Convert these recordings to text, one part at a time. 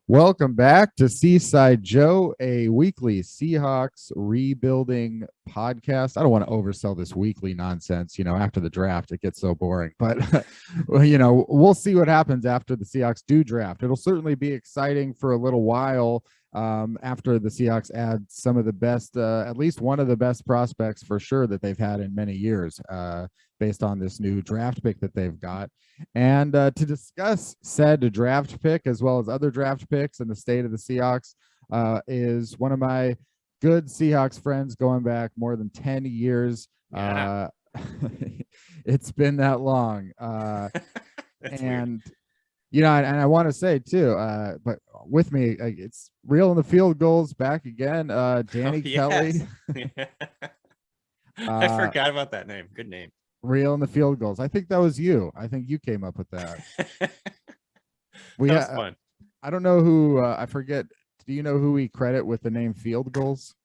Welcome back to Seaside Joe, a weekly Seahawks rebuilding podcast. I don't want to oversell this weekly nonsense. After the draft, it gets so boring. But, we'll see what happens after the Seahawks do draft. It'll certainly be exciting for a little while after the Seahawks add some of the best, at least one of the best prospects for sure that they've had in many years based on this new draft pick that they've got. And to discuss said draft pick as well as other draft picks and the state of the Seahawks is one of my good Seahawks friends going back more than 10 years. Yeah. It's been that long. And, Weird. and I want to say too, but with me, it's Real in the Field Gulls back again. Danny Kelly. I forgot about that name. Good name. Real in the Field Gulls. I think that was you. I think you came up with that. That was fun. I don't know who. I forget. Do you know who we credit with the name Field Gulls?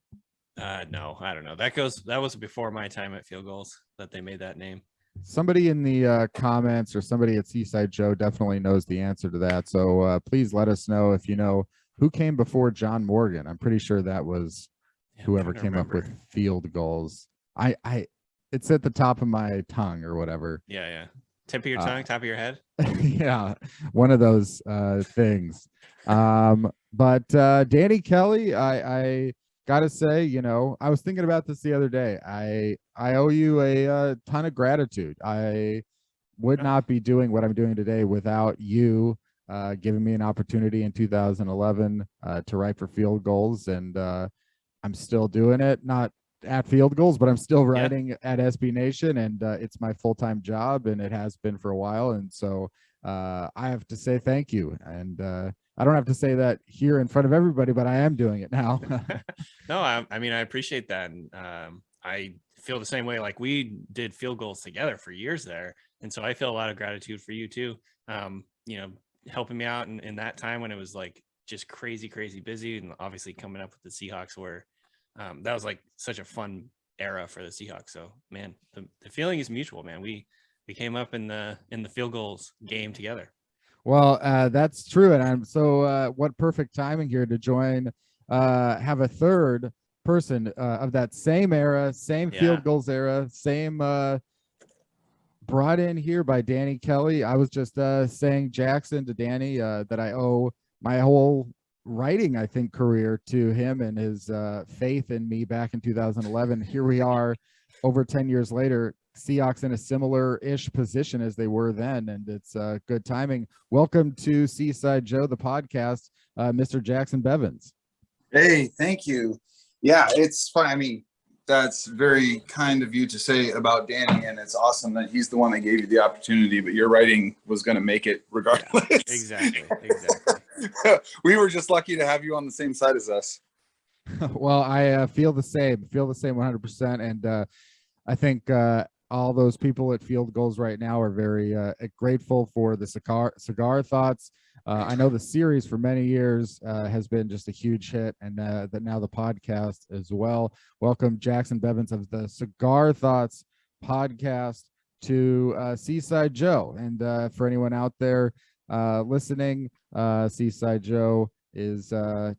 No, I don't know. That was before my time at Field Gulls that they made that name. Somebody in the comments or somebody at Seaside Joe definitely knows the answer to that. So please let us know if you know who came before John Morgan. I'm pretty sure that was whoever came up with Field Gulls. It's at the top of my tongue or whatever. Yeah. Tip of your tongue, top of your head. Yeah, one of those things. But Danny Kelly, I gotta say, I was thinking about this the other day. I owe you a ton of gratitude. I would not be doing what I'm doing today without you giving me an opportunity in 2011 to write for Field Gulls, and I'm still doing it. Not at Field Gulls, but I'm still writing at SB Nation, and it's my full-time job, and it has been for a while. And so I have to say thank you. And I don't have to say that here in front of everybody, but I am doing it now. No, I mean, I appreciate that. And I feel the same way. Like, we did Field Gulls together for years there. And so I feel a lot of gratitude for you too. Helping me out in that time when it was like just crazy busy. And obviously coming up with the Seahawks where that was like such a fun era for the Seahawks. So man, the feeling is mutual, man. We came up in the Field Gulls game together. Well, that's true. And I'm so what perfect timing here to join, have a third person of that same era, same Field Gulls era, same brought in here by Danny Kelly. I was just saying Jacson to Danny that I owe my whole writing, I think, career to him and his faith in me back in 2011. Here we are over 10 years later, Seahawks in a similar-ish position as they were then, and it's good timing. Welcome to Seaside Joe, the podcast, Mr. Jacson Bevens. Hey, thank you. Yeah, it's fun. I mean, that's very kind of you to say about Danny, and it's awesome that he's the one that gave you the opportunity, but your writing was going to make it regardless. Yeah, exactly. We were just lucky to have you on the same side as us. Well, I feel the same 100%. And I think all those people at Field Gulls right now are very grateful for the Cigar Thoughts. I know the series for many years has been just a huge hit, and that now the podcast as well. Welcome, Jacson Bevens of the Cigar Thoughts podcast to Seaside Joe. And for anyone out there listening, Seaside Joe is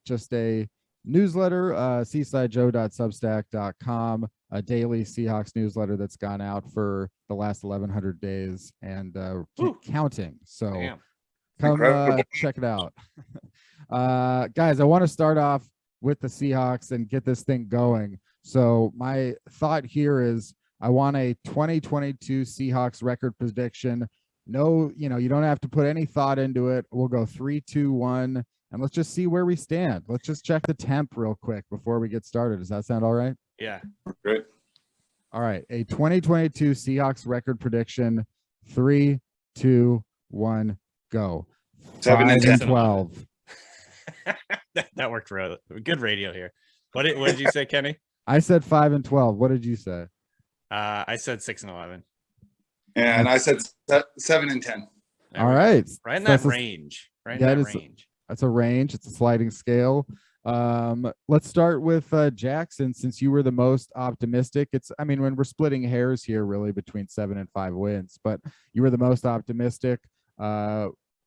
just a newsletter, seasidejoe.substack.com, a daily Seahawks newsletter that's gone out for the last 1,100 days and keep counting. So Damn. Come check it out. Guys, I want to start off with the Seahawks and get this thing going. So my thought here is I want a 2022 Seahawks record prediction. No, you don't have to put any thought into it. We'll go 3, 2, 1, and let's just see where we stand. Let's just check the temp real quick before we get started. Does that sound all right? Yeah. Great. All right. A 2022 Seahawks record prediction. 3, 2, 1, go. 7 and 10. 12. That worked for good radio here. What did you say, Kenny? I said 5 and 12. What did you say? I said 6 and 11. And I said 7 and 10. All right. Right in that range. Range. That's a range. It's a sliding scale. Let's start with Jacson, since you were the most optimistic. When we're splitting hairs here really between 7 and 5 wins, but you were the most optimistic.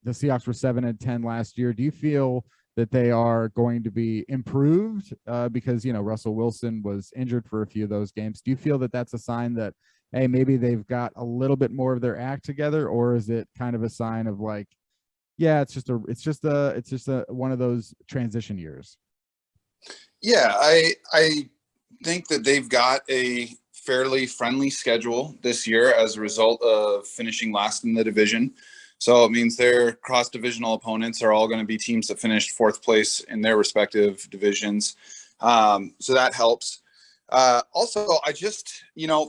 The Seahawks were 7 and 10 last year. Do you feel that they are going to be improved because, Russell Wilson was injured for a few of those games? Do you feel that that's a sign that, hey, maybe they've got a little bit more of their act together, or is it kind of a sign of like, yeah, it's just a one of those transition years? Yeah, I think that they've got a fairly friendly schedule this year as a result of finishing last in the division. So it means their cross-divisional opponents are all going to be teams that finished fourth place in their respective divisions. So that helps. Also, I just,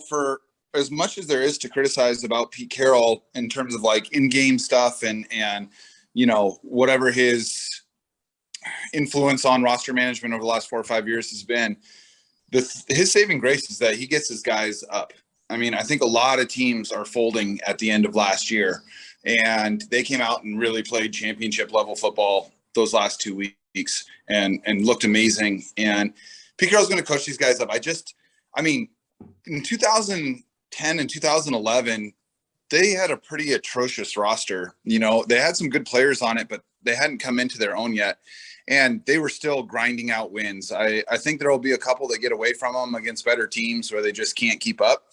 for as much as there is to criticize about Pete Carroll in terms of like in-game stuff and whatever his influence on roster management over the last 4 or 5 years has been, his saving grace is that he gets his guys up. I mean, I think a lot of teams are folding at the end of last year, and they came out and really played championship level football those last 2 weeks and looked amazing. And Pete Carroll's going to coach these guys up. In 2010 and 2011, they had a pretty atrocious roster. They had some good players on it, but they hadn't come into their own yet. And they were still grinding out wins. I think there will be a couple that get away from them against better teams where they just can't keep up.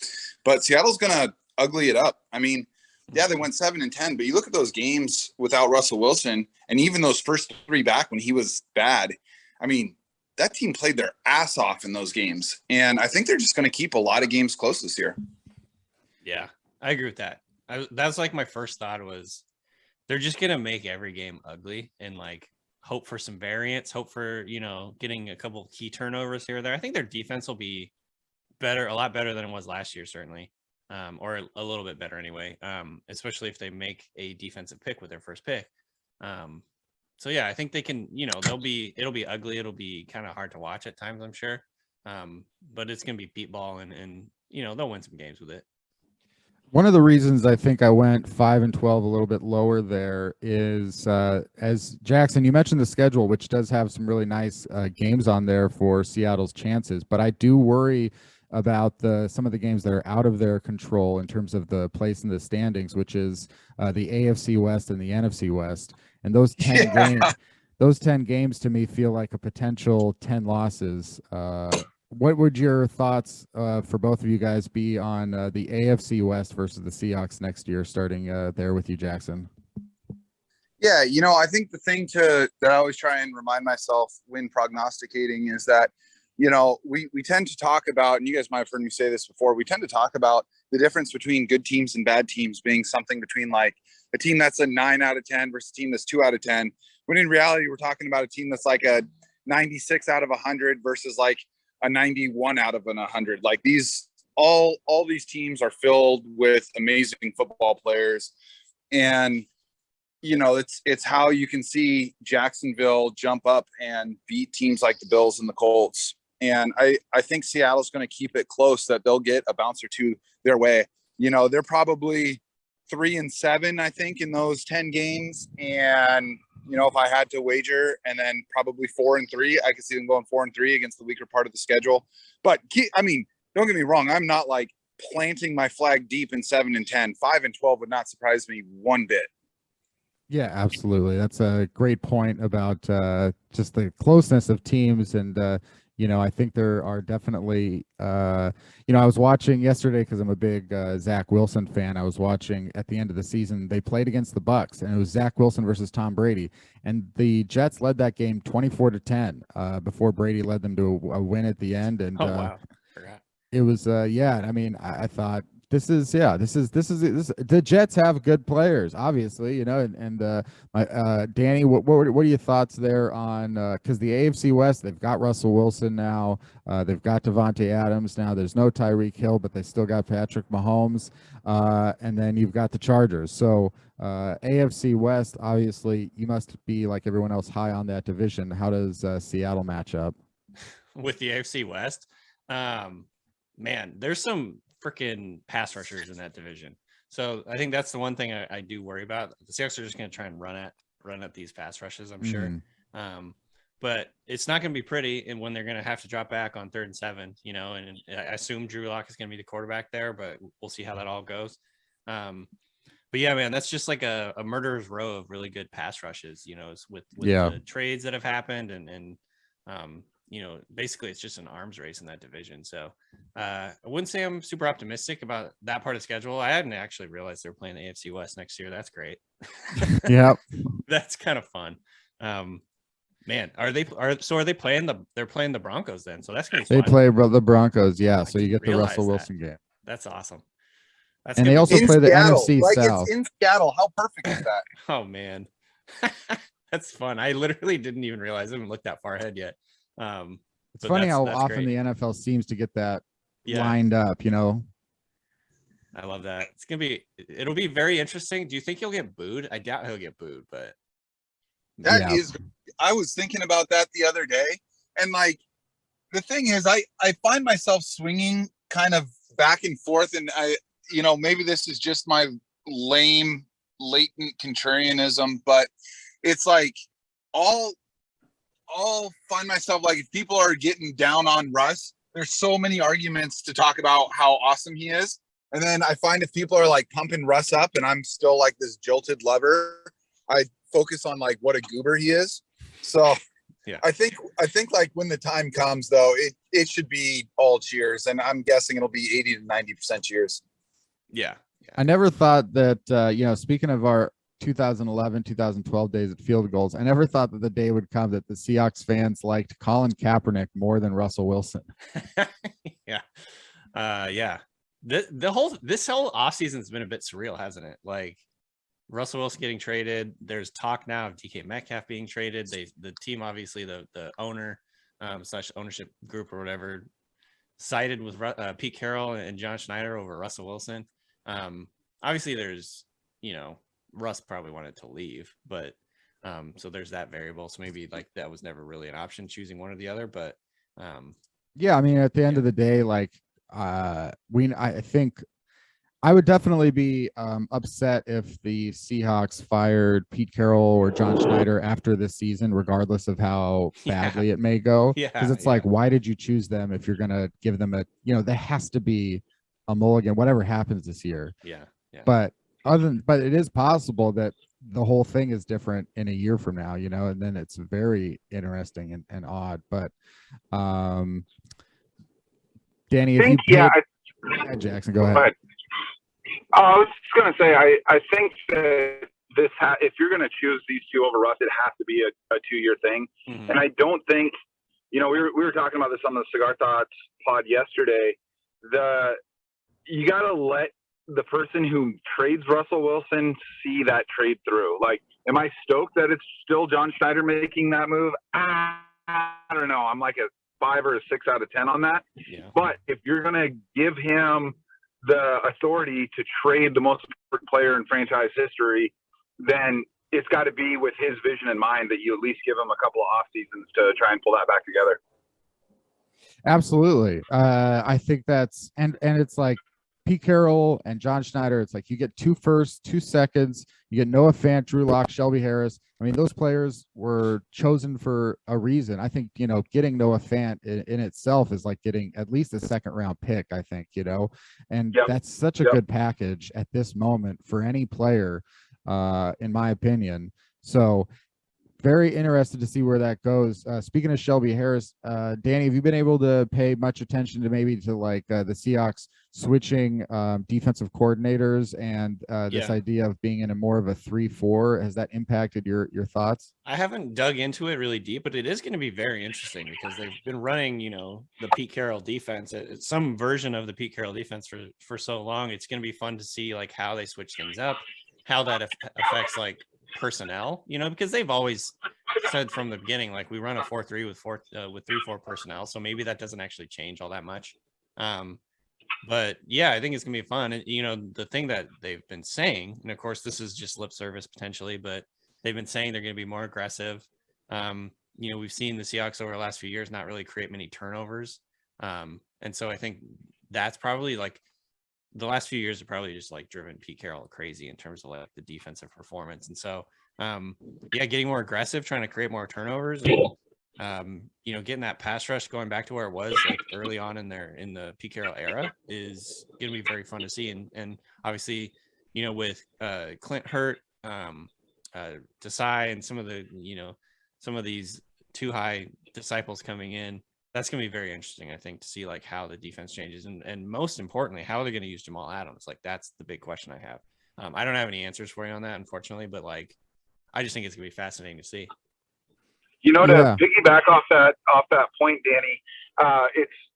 But Seattle's going to ugly it up. I mean, yeah, they went 7-10, but you look at those games without Russell Wilson, and even those first 3 back when he was bad. I mean, that team played their ass off in those games. And I think they're just going to keep a lot of games close this year. Yeah, I agree with that. That's like my first thought was they're just going to make every game ugly and like hope for some variance, hope for, getting a couple key turnovers here or there. I think their defense will be better, a lot better than it was last year, certainly. Or a little bit better anyway, especially if they make a defensive pick with their first pick. So yeah, I think they can, it'll be ugly. It'll be kind of hard to watch at times, I'm sure. But it's going to be beat ball and they'll win some games with it. One of the reasons I think I went 5-12 a little bit lower there is, as Jacson, you mentioned the schedule, which does have some really nice games on there for Seattle's chances, but I do worry about some of the games that are out of their control in terms of the place in the standings, which is the AFC West and the NFC West. And those 10 games to me feel like a potential 10 losses. What would your thoughts for both of you guys be on the AFC West versus the Seahawks next year, starting there with you, Jacson? Yeah, I think the thing that I always try and remind myself when prognosticating is that, we tend to talk about, and you guys might have heard me say this before, we tend to talk about the difference between good teams and bad teams being something between like a team that's a 9 out of 10 versus a team that's 2 out of 10. When in reality, we're talking about a team that's like a 96 out of 100 versus like a 91 out of 100. Like all these teams are filled with amazing football players. And, it's how you can see Jacksonville jump up and beat teams like the Bills and the Colts. And I think Seattle's going to keep it close, that they'll get a bounce or two their way. They're probably 3-7, I think, in those 10 games. And, if I had to wager, and then probably 4-3, I could see them going 4-3 against the weaker part of the schedule. But don't get me wrong. I'm not like planting my flag deep in 7-10. 5-12 would not surprise me one bit. Yeah, absolutely. That's a great point about just the closeness of teams. And, I think there are definitely, I was watching yesterday because I'm a big Zach Wilson fan. I was watching at the end of the season, they played against the Bucks, and it was Zach Wilson versus Tom Brady. And the Jets led that game 24-10 before Brady led them to a win at the end. And wow. Forgot. It was, I thought, the Jets have good players, obviously, and Danny, what are your thoughts there on, because the AFC West, they've got Russell Wilson now, they've got Devontae Adams now, there's no Tyreek Hill, but they still got Patrick Mahomes, and then you've got the Chargers. So AFC West, obviously, you must be like everyone else high on that division. How does Seattle match up with the AFC West? Man, there's some freaking pass rushers in that division. So I think that's the one thing I do worry about. The Seahawks are just going to try and run at these pass rushes, I'm sure. But it's not going to be pretty, and when they're going to have to drop back on 3rd and 7, and I assume Drew Lock is going to be the quarterback there, but we'll see how that all goes. But But yeah, man, that's just like a murderer's row of really good pass rushes, with the trades that have happened and basically it's just an arms race in that division. So I wouldn't say I'm super optimistic about that part of the schedule. I hadn't actually realized they were playing the AFC West next year. That's great. Yeah. That's kind of fun. Man, are they playing they're playing the Broncos then? So that's going to be fun. They play the Broncos. Yeah. So you get the Russell Wilson game. That's awesome. And they also play the NFC South. It's in Seattle. How perfect is that? Oh man. That's fun. I literally didn't even realize I haven't looked that far ahead yet. It's funny how often the NFL seems to get that lined up, I love that. It'll be very interesting. Do you think he'll get booed? I doubt he'll get booed, but I was thinking about that the other day. And like, the thing is, I find myself swinging kind of back and forth. And maybe this is just my lame, latent contrarianism, but it's like I'll find myself like, if people are getting down on Russ, there's so many arguments to talk about how awesome he is. And then I find if people are like pumping Russ up and I'm still like this jilted lover, I focus on like what a goober he is. So yeah, I think like when the time comes though, it should be all cheers. And I'm guessing it'll be 80 to 90% cheers. Yeah. I never thought that, speaking of our 2011, 2012 days at Field Gulls, I never thought that the day would come that the Seahawks fans liked Colin Kaepernick more than Russell Wilson. Yeah. Yeah. This whole offseason has been a bit surreal, hasn't it? Like Russell Wilson getting traded. There's talk now of DK Metcalf being traded. The team, obviously the owner / ownership group or whatever, sided with Pete Carroll and John Schneider over Russell Wilson. Obviously there's, Russ probably wanted to leave, but so there's that variable. So maybe like that was never really an option, choosing one or the other. But yeah, I mean, at the end of the day, like I think I would definitely be upset if the Seahawks fired Pete Carroll or John Schneider after this season, regardless of how badly it may go. Because it's like, why did you choose them if you're gonna give them there has to be a mulligan, whatever happens this year. Yeah. But it is possible that the whole thing is different in a year from now, and then it's very interesting and odd. But Danny, Jacson, go ahead. I was just going to say, I think that if you're going to choose these two over Russ, it has to be a 2-year thing. Mm-hmm. And I don't think, we were talking about this on the Cigar Thoughts pod yesterday. You got to let the person who trades Russell Wilson see that trade through. Like, am I stoked that it's still John Schneider making that move? I don't know. I'm like a 5 or a 6 out of 10 on that. Yeah. But if you're going to give him the authority to trade the most important player in franchise history, then it's got to be with his vision in mind that you at least give him a couple of off seasons to try and pull that back together. Absolutely. I think that's, and it's like Pete Carroll and John Schneider. It's like you get 2 firsts, 2 seconds. You get Noah Fant, Drew Lock, Shelby Harris. I mean, those players were chosen for a reason. I think, getting Noah Fant in itself is like getting at least a 2nd round pick, I think, and that's such a good package at this moment for any player, in my opinion. So very interested to see where that goes. Speaking of Shelby Harris, Danny, have you been able to pay much attention to the Seahawks switching defensive coordinators and this idea of being in a more of a 3-4? Has that impacted your thoughts? I haven't dug into it really deep, but it is going to be very interesting because they've been running, the Pete Carroll defense, some version of the Pete Carroll defense for so long. It's going to be fun to see like how they switch things up, how that affects like personnel, because they've always said from the beginning, like we run a 4-3 with 3-4 personnel. So maybe that doesn't actually change all that much. But yeah, I think it's gonna be fun. And the thing that they've been saying, and of course this is just lip service potentially, but they've been saying they're going to be more aggressive. We've seen the Seahawks over the last few years not really create many turnovers. And so I think that's probably like the last few years have probably just like driven Pete Carroll crazy in terms of like the defensive performance. And so, getting more aggressive, trying to create more turnovers, and, getting that pass rush going back to where it was like early on in the Pete Carroll era is going to be very fun to see. And obviously, with Clint hurt, Desai, and some of these too high disciples coming in, that's going to be very interesting, I think, to see like how the defense changes, and most importantly, how are they going to use Jamal Adams? Like, that's the big question I have. I don't have any answers for you on that, unfortunately, but like, I just think it's going to be fascinating to see. To piggyback off that point, Danny,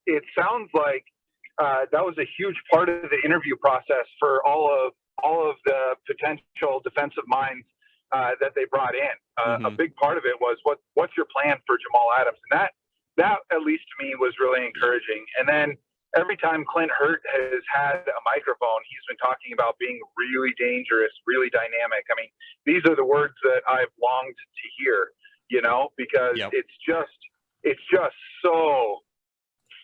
it sounds like that was a huge part of the interview process for all of the potential defensive minds that they brought in. A big part of it was what's your plan for Jamal Adams, and that at least to me was really encouraging. And then every time Clint Hurt has had a microphone, he's been talking about being really dangerous, really dynamic. I mean, these are the words that I've longed to hear, because it's just so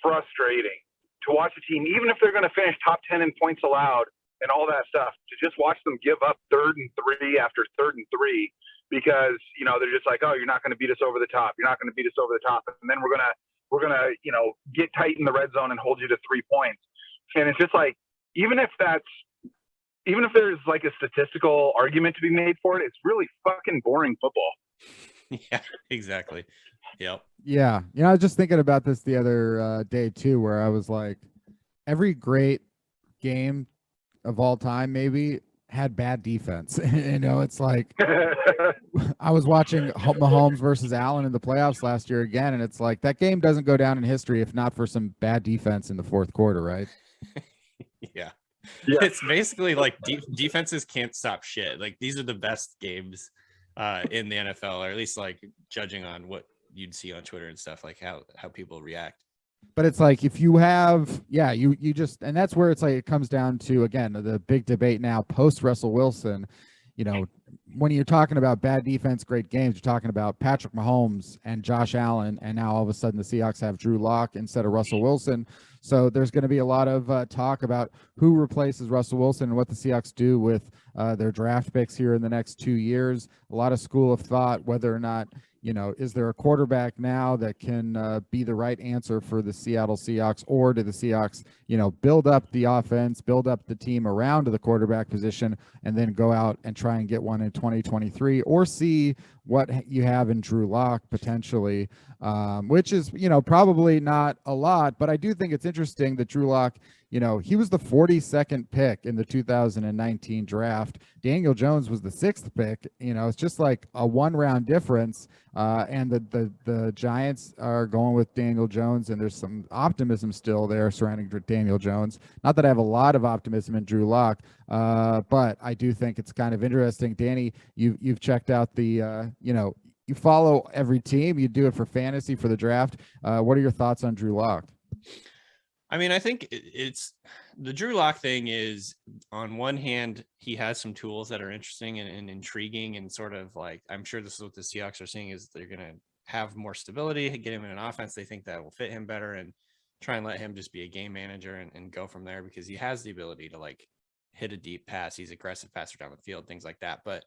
frustrating to watch a team, even if they're going to finish top 10 in points allowed and all that stuff, to just watch them give up 3rd and 3 after 3rd and 3 because, they're just like, oh, you're not going to beat us over the top. You're not going to beat us over the top. And then we're going to, get tight in the red zone and hold you to 3 points. And it's just like, even if there's like a statistical argument to be made for it, it's really fucking boring football. Yeah, exactly. Yep. Yeah. I was just thinking about this the other day too, where I was like, every great game of all time maybe had bad defense. It's like I was watching Mahomes versus Allen in the playoffs last year again, and it's like that game doesn't go down in history if not for some bad defense in the fourth quarter, right? Yeah. It's basically like defenses can't stop shit. Like, these are the best games in the NFL, or at least like judging on what you'd see on Twitter and stuff, like how people react. But it's like, if you have, you just, and that's where it's like, it comes down to, again, the big debate now post Russell Wilson. When you're talking about bad defense, great games, you're talking about Patrick Mahomes and Josh Allen, and now all of a sudden the Seahawks have Drew Lock instead of Russell Wilson. So there's going to be a lot of talk about who replaces Russell Wilson and what the Seahawks do with their draft picks here in the next 2 years. A lot of school of thought whether or not, is there a quarterback now that can be the right answer for the Seattle Seahawks, or do the Seahawks, build up the offense, build up the team around the quarterback position, and then go out and try and get one in 2023, or see what you have in Drew Lock potentially, which is, probably not a lot, but I do think it's interesting that Drew Lock, he was the 42nd pick in the 2019 draft. Daniel Jones was the 6th pick. It's just like a 1-round difference. And the Giants are going with Daniel Jones, and there's some optimism still there surrounding Daniel Jones. Not that I have a lot of optimism in Drew Lock, but I do think it's kind of interesting. Danny, you've checked out the, you follow every team. You do it for fantasy, for the draft. What are your thoughts on Drew Lock? I mean, I think it's the Drew Lock thing is, on one hand, he has some tools that are interesting and intriguing, and sort of like, I'm sure this is what the Seahawks are seeing, is they're going to have more stability, get him in an offense they think that will fit him better, and try and let him just be a game manager and go from there, because he has the ability to like hit a deep pass. He's aggressive passer down the field, things like that. But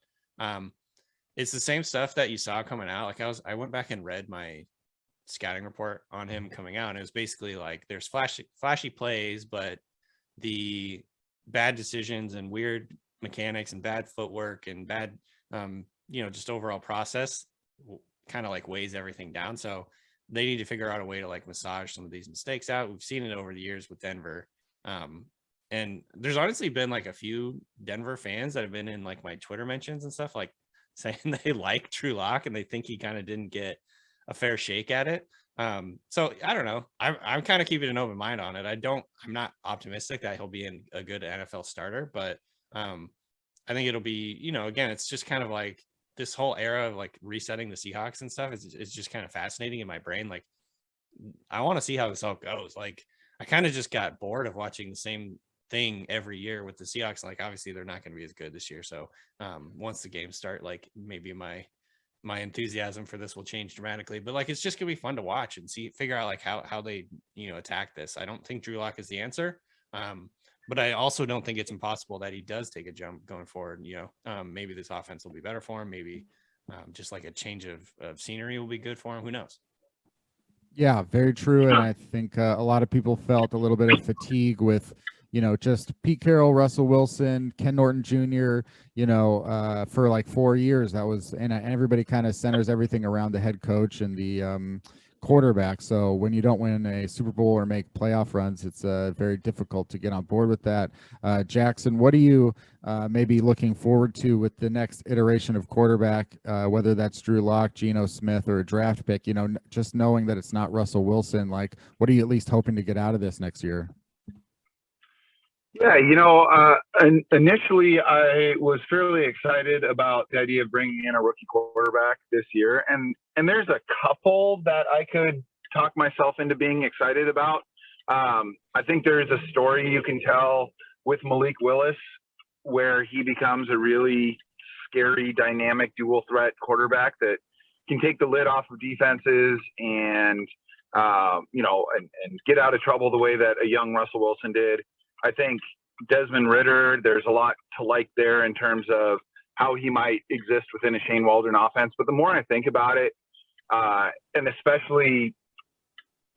it's the same stuff that you saw coming out. Like, I went back and read my scouting report on him coming out, and it was basically like, there's flashy plays, but the bad decisions and weird mechanics and bad footwork and bad just overall process kind of like weighs everything down. So they need to figure out a way to like massage some of these mistakes out. We've seen it over the years with Denver, and there's honestly been like a few Denver fans that have been in like my Twitter mentions and stuff, like saying they like Drew Lock and they think he kind of didn't get a fair shake at it. So I don't know. I'm kind of keeping an open mind on it. I'm not optimistic that he'll be a good NFL starter, but I think it'll be, again, it's just kind of like this whole era of like resetting the Seahawks and stuff is just kind of fascinating in my brain. Like, I want to see how this all goes. Like, I kind of just got bored of watching the same thing every year with the Seahawks. Like, obviously they're not going to be as good this year. So once the games start, like, maybe my enthusiasm for this will change dramatically, but like, it's just gonna be fun to watch and figure out like how they, attack this. I don't think Drew Lock is the answer. But I also don't think it's impossible that he does take a jump going forward. Maybe this offense will be better for him. Maybe just like a change of scenery will be good for him. Who knows? Yeah, very true. And I think a lot of people felt a little bit of fatigue with, just Pete Carroll, Russell Wilson, Ken Norton Jr., for like 4 years. That was, and everybody kind of centers everything around the head coach and the quarterback. So when you don't win a Super Bowl or make playoff runs, it's very difficult to get on board with that. Jacson, what are you maybe looking forward to with the next iteration of quarterback, whether that's Drew Lock, Geno Smith, or a draft pick? Just knowing that it's not Russell Wilson, like, what are you at least hoping to get out of this next year? Yeah, initially I was fairly excited about the idea of bringing in a rookie quarterback this year, and there's a couple that I could talk myself into being excited about. I think there's a story you can tell with Malik Willis where he becomes a really scary, dynamic, dual threat quarterback that can take the lid off of defenses and get out of trouble the way that a young Russell Wilson did. I think Desmond Ridder, there's a lot to like there in terms of how he might exist within a Shane Waldron offense. But the more I think about it, and especially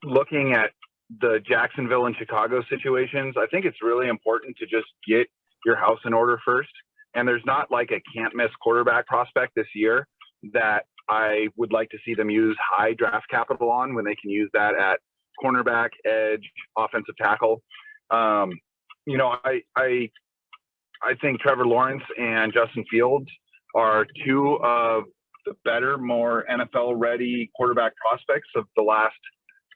looking at the Jacksonville and Chicago situations, I think it's really important to just get your house in order first. And there's not like a can't miss quarterback prospect this year that I would like to see them use high draft capital on when they can use that at cornerback, edge, offensive tackle. I think Trevor Lawrence and Justin Fields are two of the better, more NFL-ready quarterback prospects of the last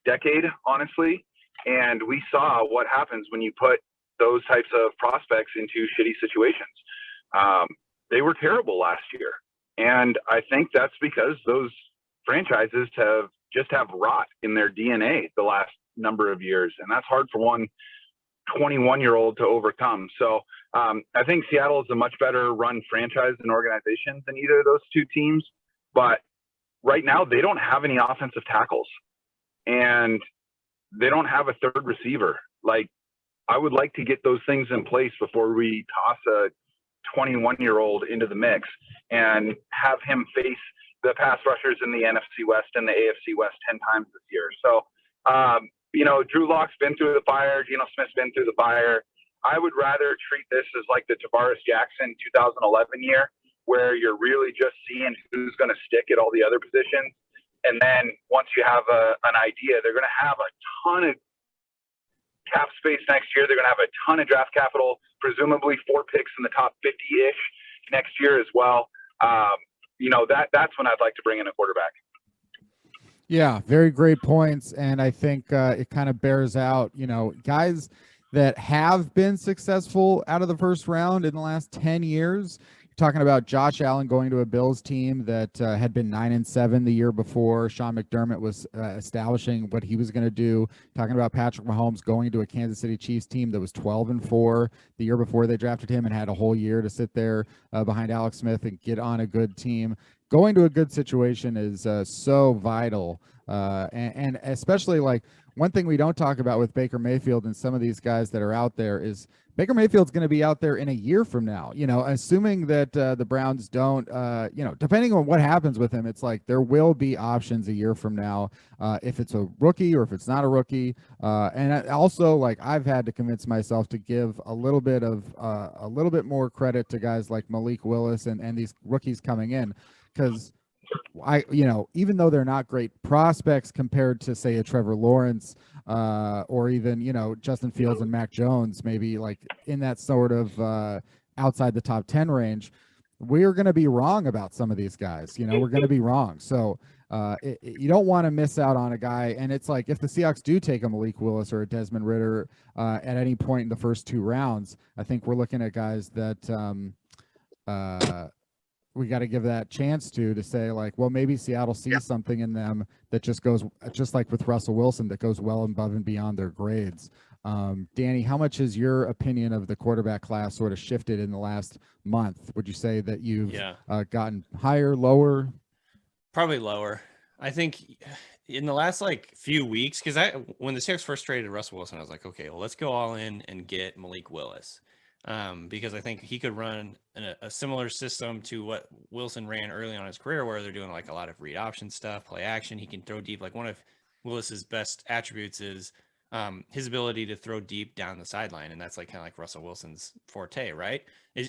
decade, honestly. And we saw what happens when you put those types of prospects into shitty situations. They were terrible last year. And I think that's because those franchises have rot in their DNA the last number of years. And that's hard for one 21-year-old to overcome. So I think Seattle is a much better run franchise and organization than either of those two teams. But right now they don't have any offensive tackles and they don't have a third receiver. Like, I would like to get those things in place before we toss a 21-year-old into the mix and have him face the pass rushers in the NFC West and the AFC West 10 times this year. So, Drew Lock's been through the fire. Geno Smith's been through the fire. I would rather treat this as like the Tavares Jackson 2011 year, where you're really just seeing who's going to stick at all the other positions. And then once you have an idea, they're going to have a ton of cap space next year. They're going to have a ton of draft capital, presumably 4 picks in the top 50-ish next year as well. That's when I'd like to bring in a quarterback. Yeah, very great points. And I think it kind of bears out, guys that have been successful out of the first round in the last 10 years. You're talking about Josh Allen going to a Bills team that had been 9-7 the year before. Sean McDermott was establishing what he was going to do. Talking about Patrick Mahomes going to a Kansas City Chiefs team that was 12-4 the year before they drafted him and had a whole year to sit there behind Alex Smith and get on a good team. Going to a good situation is so vital. And especially, like, one thing we don't talk about with Baker Mayfield and some of these guys that are out there is Baker Mayfield's going to be out there in a year from now, assuming that the Browns don't, depending on what happens with him, it's like there will be options a year from now if it's a rookie or if it's not a rookie. And also, like, I've had to convince myself to give a little bit more credit to guys like Malik Willis and these rookies coming in, because even though they're not great prospects compared to, say, a Trevor Lawrence or even, Justin Fields and Mac Jones, maybe like in that sort of outside the top 10 range, we're going to be wrong about some of these guys. We're going to be wrong. So you don't want to miss out on a guy. And it's like, if the Seahawks do take a Malik Willis or a Desmond Ridder at any point in the first 2 rounds, I think we're looking at guys that we got to give that chance to say, like, well, maybe Seattle sees something in them that just goes, just like with Russell Wilson, that goes well above and beyond their grades. Danny, how much has your opinion of the quarterback class sort of shifted in the last month? Would you say that you've gotten higher, lower? Probably lower. I think in the last few weeks, because when the Seahawks first traded Russell Wilson, I was like, okay, well, let's go all in and get Malik Willis. Because I think he could run a similar system to what Wilson ran early on in his career, where they're doing like a lot of read option stuff, play action. He can throw deep. Like, one of Willis's best attributes is his ability to throw deep down the sideline. And that's like kind of like Russell Wilson's forte, right?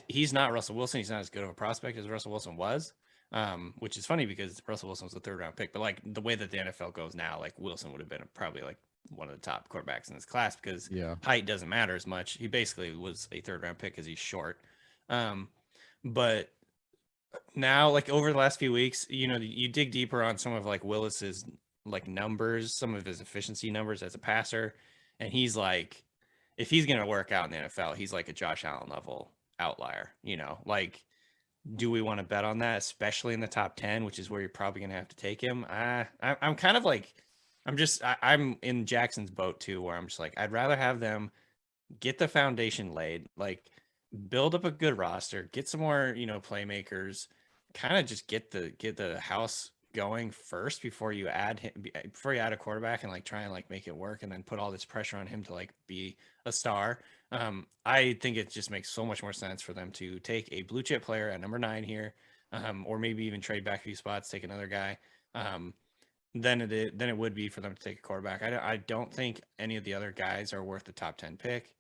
He's not Russell Wilson. He's not as good of a prospect as Russell Wilson was, which is funny because Russell Wilson was a 3rd round pick. But like the way that the NFL goes now, like Wilson would have been probably like one of the top quarterbacks in this class because height doesn't matter as much. He basically was a 3rd round pick because he's short. But now, like over the last few weeks, you dig deeper on some of like Willis's like numbers, some of his efficiency numbers as a passer, and he's like, if he's gonna work out in the NFL, he's like a Josh Allen level outlier. Like, do we want to bet on that, especially in the top 10, which is where you're probably gonna have to take him? I'm kind of like, I'm in Jackson's boat too, where I'm just like, I'd rather have them get the foundation laid, like build up a good roster, get some more, playmakers, kind of just get the house going first before you add a quarterback and like try and like make it work and then put all this pressure on him to like be a star. I think it just makes so much more sense for them to take a blue chip player at number 9 here, or maybe even trade back a few spots, take another guy. Than it would be for them to take a quarterback. I don't think any of the other guys are worth the top 10 pick.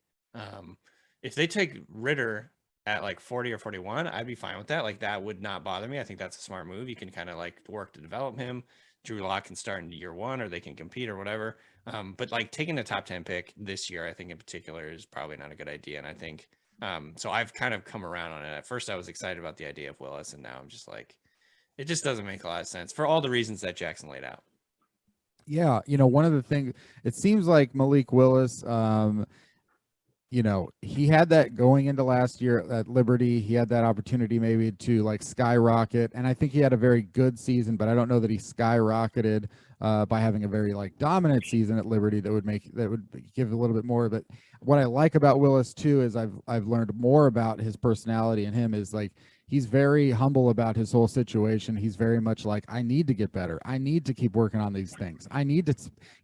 If they take Ritter at like 40 or 41, I'd be fine with that. Like that would not bother me. I think that's a smart move. You can kind of like work to develop him. Drew Lock can start in year 1 or they can compete or whatever. But like taking the top 10 pick this year, I think in particular is probably not a good idea. And I think, so I've kind of come around on it. At first I was excited about the idea of Willis, and now I'm just like, it just doesn't make a lot of sense for all the reasons that Jacson laid out. Yeah. One of the things, it seems like Malik Willis, he had that going into last year at Liberty. He had that opportunity maybe to like skyrocket. And I think he had a very good season, but I don't know that he skyrocketed by having a very like dominant season at Liberty that would give a little bit more. But what I like about Willis too, is I've learned more about his personality, and him is like, he's very humble about his whole situation. He's very much like, I need to get better. I need to keep working on these things. I need to,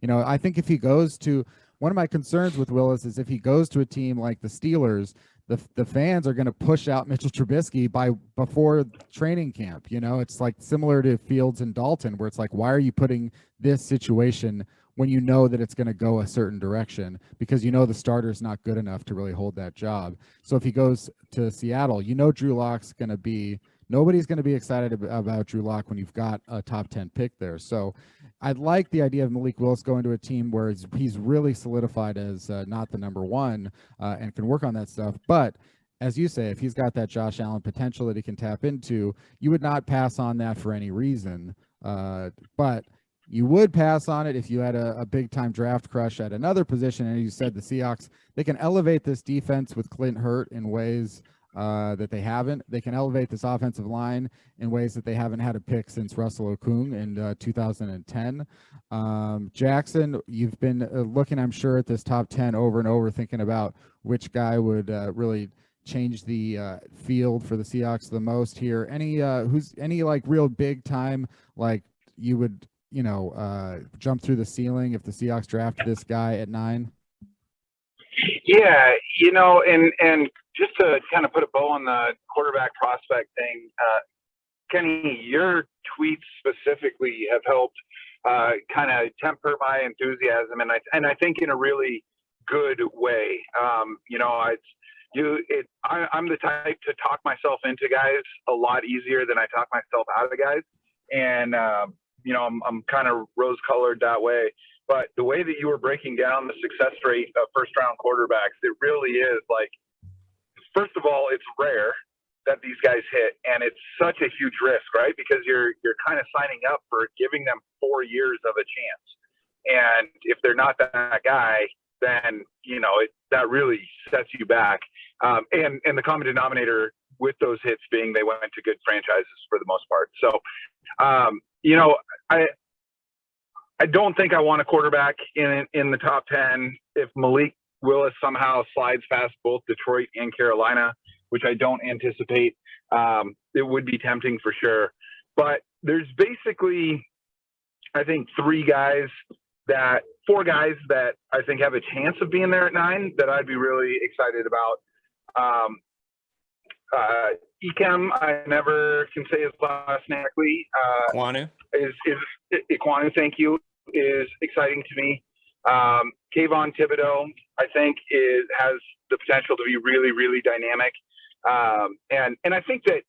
I think if he goes to, one of my concerns with Willis is if he goes to a team like the Steelers, the fans are going to push out Mitchell Trubisky before training camp. It's like similar to Fields and Dalton, where it's like, why are you putting this situation when you know that it's going to go a certain direction, because the starter's not good enough to really hold that job. So if he goes to Seattle, Drew Lock's going to be, nobody's going to be excited about Drew Lock when you've got a top 10 pick there. So I'd like the idea of Malik Willis going to a team where he's really solidified as not the number 1 and can work on that stuff. But as you say, if he's got that Josh Allen potential that he can tap into, you would not pass on that for any reason. But you would pass on it if you had a big-time draft crush at another position. And you said the Seahawks, they can elevate this defense with Clint Hurt in ways that they haven't. They can elevate this offensive line in ways that they haven't had a pick since Russell Okung in 2010. Jackson, you've been looking, I'm sure, at this top 10 over and over, thinking about which guy would really change the field for the Seahawks the most here. Any like real big time, like you would, jump through the ceiling if the Seahawks drafted this guy at 9? Yeah, and just to kind of put a bow on the quarterback prospect thing, Kenny, your tweets specifically have helped kind of temper my enthusiasm, and I think in a really good way. I'm the type to talk myself into guys a lot easier than I talk myself out of the guys, and I'm kind of rose-colored that way. But the way that you were breaking down the success rate of first-round quarterbacks, it really is like, first of all, it's rare that these guys hit, and it's such a huge risk, right? Because you're kind of signing up for giving them 4 years of a chance. And if they're not that guy, then, that really sets you back. And the common denominator with those hits being they went to good franchises for the most part. So, I don't think I want a quarterback in the top 10. If Malik Willis somehow slides past both Detroit and Carolina, which I don't anticipate, it would be tempting for sure. But there's basically, I think, 4 guys that I think have a chance of being there at 9 that I'd be really excited about. Ekem, I never can say his last name correctly. Kwanu is Kwanu, thank you, is exciting to me. Kayvon Thibodeau, I think, has the potential to be really, really dynamic. And I think that,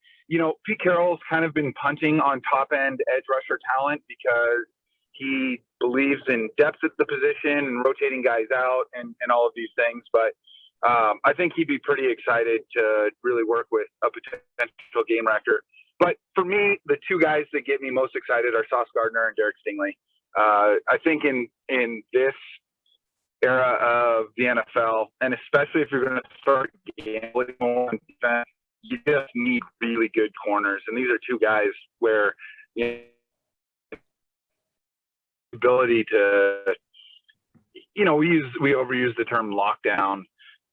Pete Carroll's kind of been punting on top end edge rusher talent because he believes in depth at the position and rotating guys out and all of these things. But I think he'd be pretty excited to really work with a potential game rector. But for me, the two guys that get me most excited are Sauce Gardner and Derek Stingley. I think in this era of the NFL, and especially if you're going to start gambling on defense, you just need really good corners. And these are two guys where ability to, we overuse the term lockdown,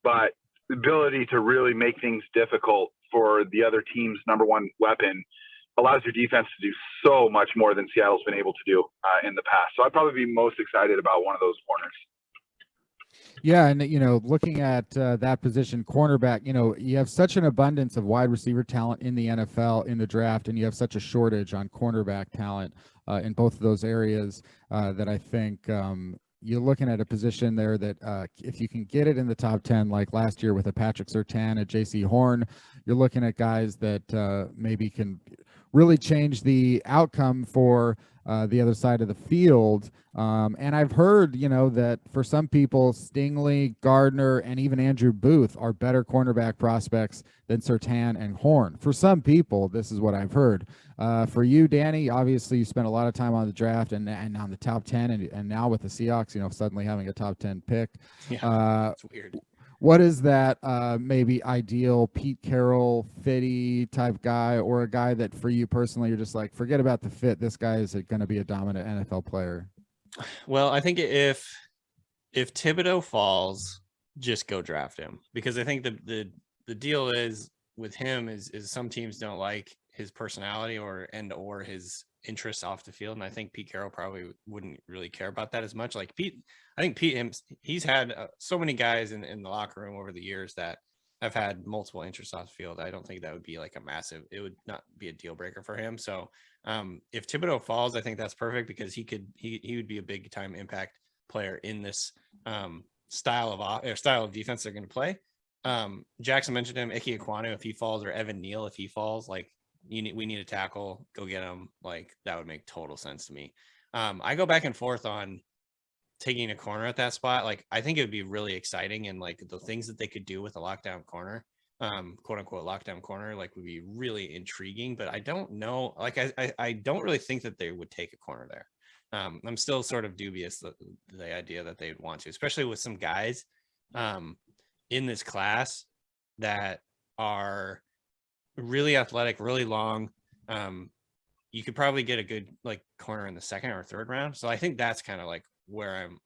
but the ability to really make things difficult for the other team's number one weapon allows your defense to do so much more than Seattle's been able to do in the past. So I'd probably be most excited about one of those corners. Yeah, and looking at that position, cornerback, you have such an abundance of wide receiver talent in the NFL in the draft, and you have such a shortage on cornerback talent in both of those areas that I think you're looking at a position there that if you can get it in the top 10, like last year with a Patrick Surtain, a J.C. Horn, you're looking at guys that maybe can really change the outcome for the other side of the field. And I've heard, that for some people, Stingley, Gardner, and even Andrew Booth are better cornerback prospects than Surtain and Horn. For some people, this is what I've heard. For you, Danny, obviously you spent a lot of time on the draft and on the top 10, and now with the Seahawks, suddenly having a top 10 pick. Yeah, it's weird. What is that maybe ideal Pete Carroll, fitty type guy, or a guy that for you personally, you're just like, forget about the fit. This guy is going to be a dominant NFL player? Well, I think if Thibodeau falls, just go draft him, because I think the deal is with him is some teams don't like his personality or his interests off the field. And I think Pete Carroll probably wouldn't really care about that as much. Like Pete, I think he's had so many guys in the locker room over the years that have had multiple interests off the field. I don't think that would be like it would not be a deal breaker for him. So if Thibodeau falls, I think that's perfect, because he would be a big time impact player in this style of defense they're going to play. Jackson mentioned him, Ike Ekwonu, if he falls, or Evan Neal, if he falls, like we need a tackle, go get him. Like that would make total sense to me. I go back and forth on taking a corner at that spot. Like I think it would be really exciting, and like the things that they could do with a lockdown corner, quote unquote lockdown corner, like would be really intriguing. But I don't know, like I don't really think that they would take a corner there. I'm still sort of dubious the idea that they'd want to, especially with some guys in this class that are really athletic, really long. You could probably get a good like corner in the second or third round. So I think that's kind of like where I'm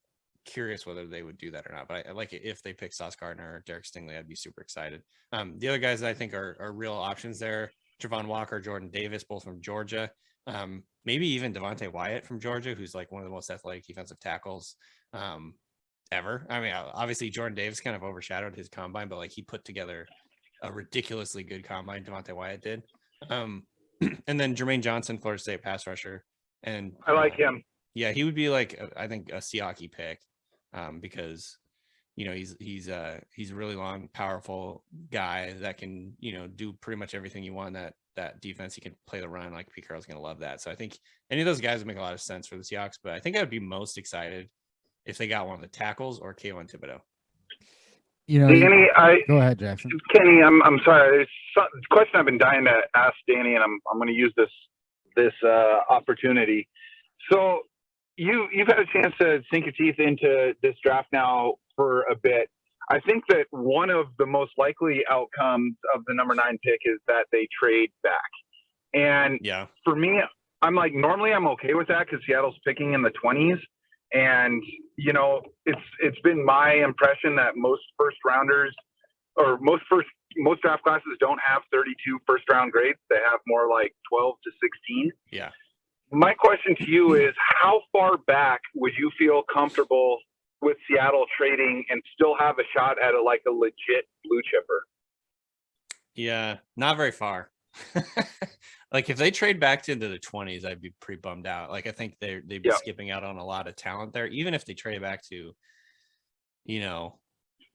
curious whether they would do that or not. But I like it if they pick Sauce Gardner or Derek Stingley. I'd be super excited. The other guys that I think are real options there: Javon Walker, Jordan Davis, both from Georgia. Maybe even Devontae Wyatt from Georgia, who's like one of the most athletic defensive tackles ever. I mean, obviously Jordan Davis kind of overshadowed his combine, but like he put together a ridiculously good combine. Devontae Wyatt did. And then Jermaine Johnson, Florida State pass rusher. And I like him. Yeah, he would be like, I think, a Seahawks pick because, he's a really long, powerful guy that can, do pretty much everything you want in that defense. He can play the run. Like Pete Carroll's going to love that. So I think any of those guys would make a lot of sense for the Seahawks, but I think I would be most excited if they got one of the tackles or Kayvon Thibodeau. Danny, go ahead, Jackson. Kenny, I'm sorry. There's a question I've been dying to ask Danny, and I'm going to use this opportunity. So you've had a chance to sink your teeth into this draft now for a bit. I think that one of the most likely outcomes of the number 9 pick is that they trade back. And yeah, for me, I'm like, normally I'm okay with that because Seattle's picking in the 20s. And, it's been my impression that most first rounders or most draft classes don't have 32 first round grades. They have more like 12 to 16. Yeah. My question to you is, how far back would you feel comfortable with Seattle trading and still have a shot at a legit blue chipper? Yeah, not very far. Like if they trade back into the 20s, I'd be pretty bummed out. Like I think they'd be skipping out on a lot of talent there. Even if they trade back to,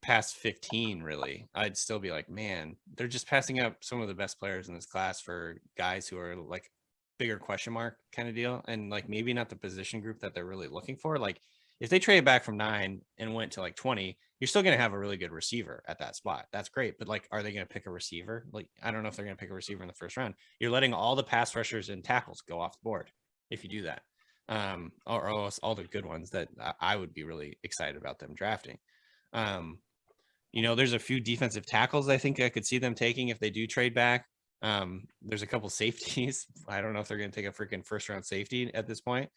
past 15, really, I'd still be like, man, they're just passing up some of the best players in this class for guys who are like bigger question mark kind of deal. And like maybe not the position group that they're really looking for. Like if they traded back from 9 and went to like 20, you're still going to have a really good receiver at that spot. That's great. But like, are they going to pick a receiver? Like, I don't know if they're going to pick a receiver in the first round. You're letting all the pass rushers and tackles go off the board if you do that. Or all the good ones that I would be really excited about them drafting. There's a few defensive tackles I think I could see them taking if they do trade back. There's a couple safeties. I don't know if they're going to take a freaking first round safety at this point.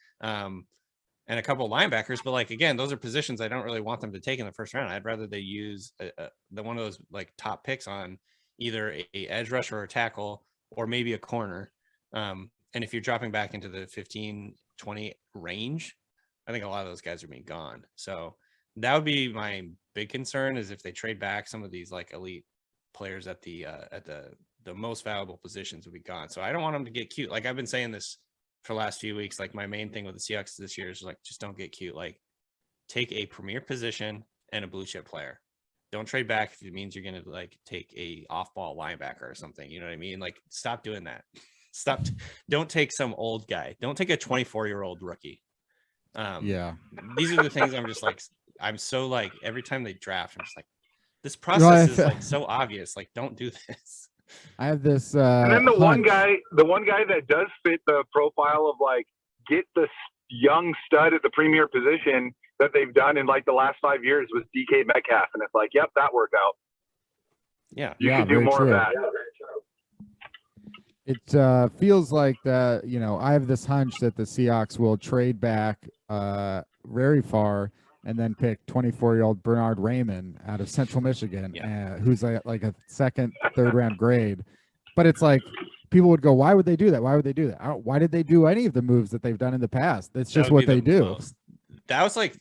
And a couple of linebackers, but like, again, those are positions I don't really want them to take in the first round. I'd rather they use one of those like top picks on either a edge rusher or a tackle, or maybe a corner. And if you're dropping back into the 15, 20 range, I think a lot of those guys are being gone. So that would be my big concern, is if they trade back, some of these like elite players at the most valuable positions would be gone. So I don't want them to get cute. Like I've been saying this for the last few weeks. Like my main thing with the Seahawks this year is like, just don't get cute. Like take a premier position and a blue chip player. Don't trade back if it means you're going to like take a off ball linebacker or something. You know what I mean? Like stop doing that. Don't take some old guy. Don't take a 24-year-old rookie. These are the things I'm just like, I'm so like, every time they draft, I'm just like, this process is like so obvious. Like, don't do this. I have this. And then the one guy that does fit the profile of like, get the young stud at the premier position that they've done in like the last 5 years was DK Metcalf. And it's like, yep, that worked out. Yeah. You should do more of that. It feels like that, I have this hunch that the Seahawks will trade back very far and then pick 24-year-old Bernard Raymond out of Central Michigan, who's like a second, third round grade. But it's like, people would go, why would they do that? Why would they do that? Why did they do any of the moves that they've done in the past? That's just what they do. That was like,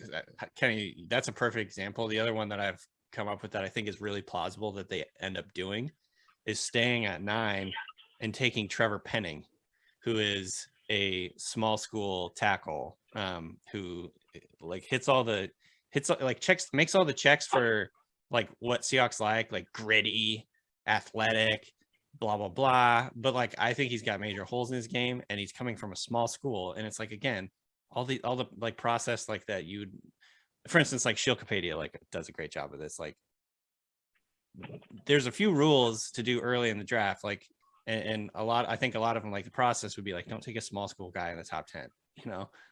Kenny, that's a perfect example. The other one that I've come up with that I think is really plausible that they end up doing is staying at 9 and taking Trevor Penning, who is a small school tackle, who like makes all the checks for like what Seahawks like gritty, athletic, blah, blah, blah. But like, I think he's got major holes in his game, and he's coming from a small school. And it's like, again, all the like process like that, for instance, like Shilkapedia like does a great job of this. Like there's a few rules to do early in the draft, like, and I think a lot of them, like the process would be like, don't take a small school guy in the top 10,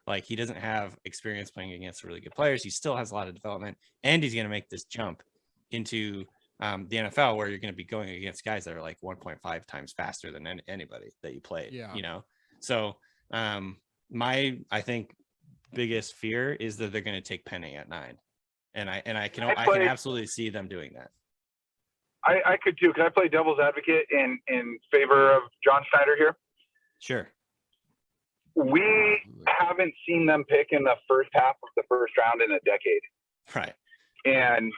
like he doesn't have experience playing against really good players. He still has a lot of development, and he's going to make this jump into the NFL, where you're going to be going against guys that are like 1.5 times faster than anybody that you played, So I think biggest fear is that they're going to take Penning at 9. And I can absolutely see them doing that. I could too. Can I play devil's advocate in favor of John Schneider here? Sure. We haven't seen them pick in the first half of the first round in a decade. Right. And,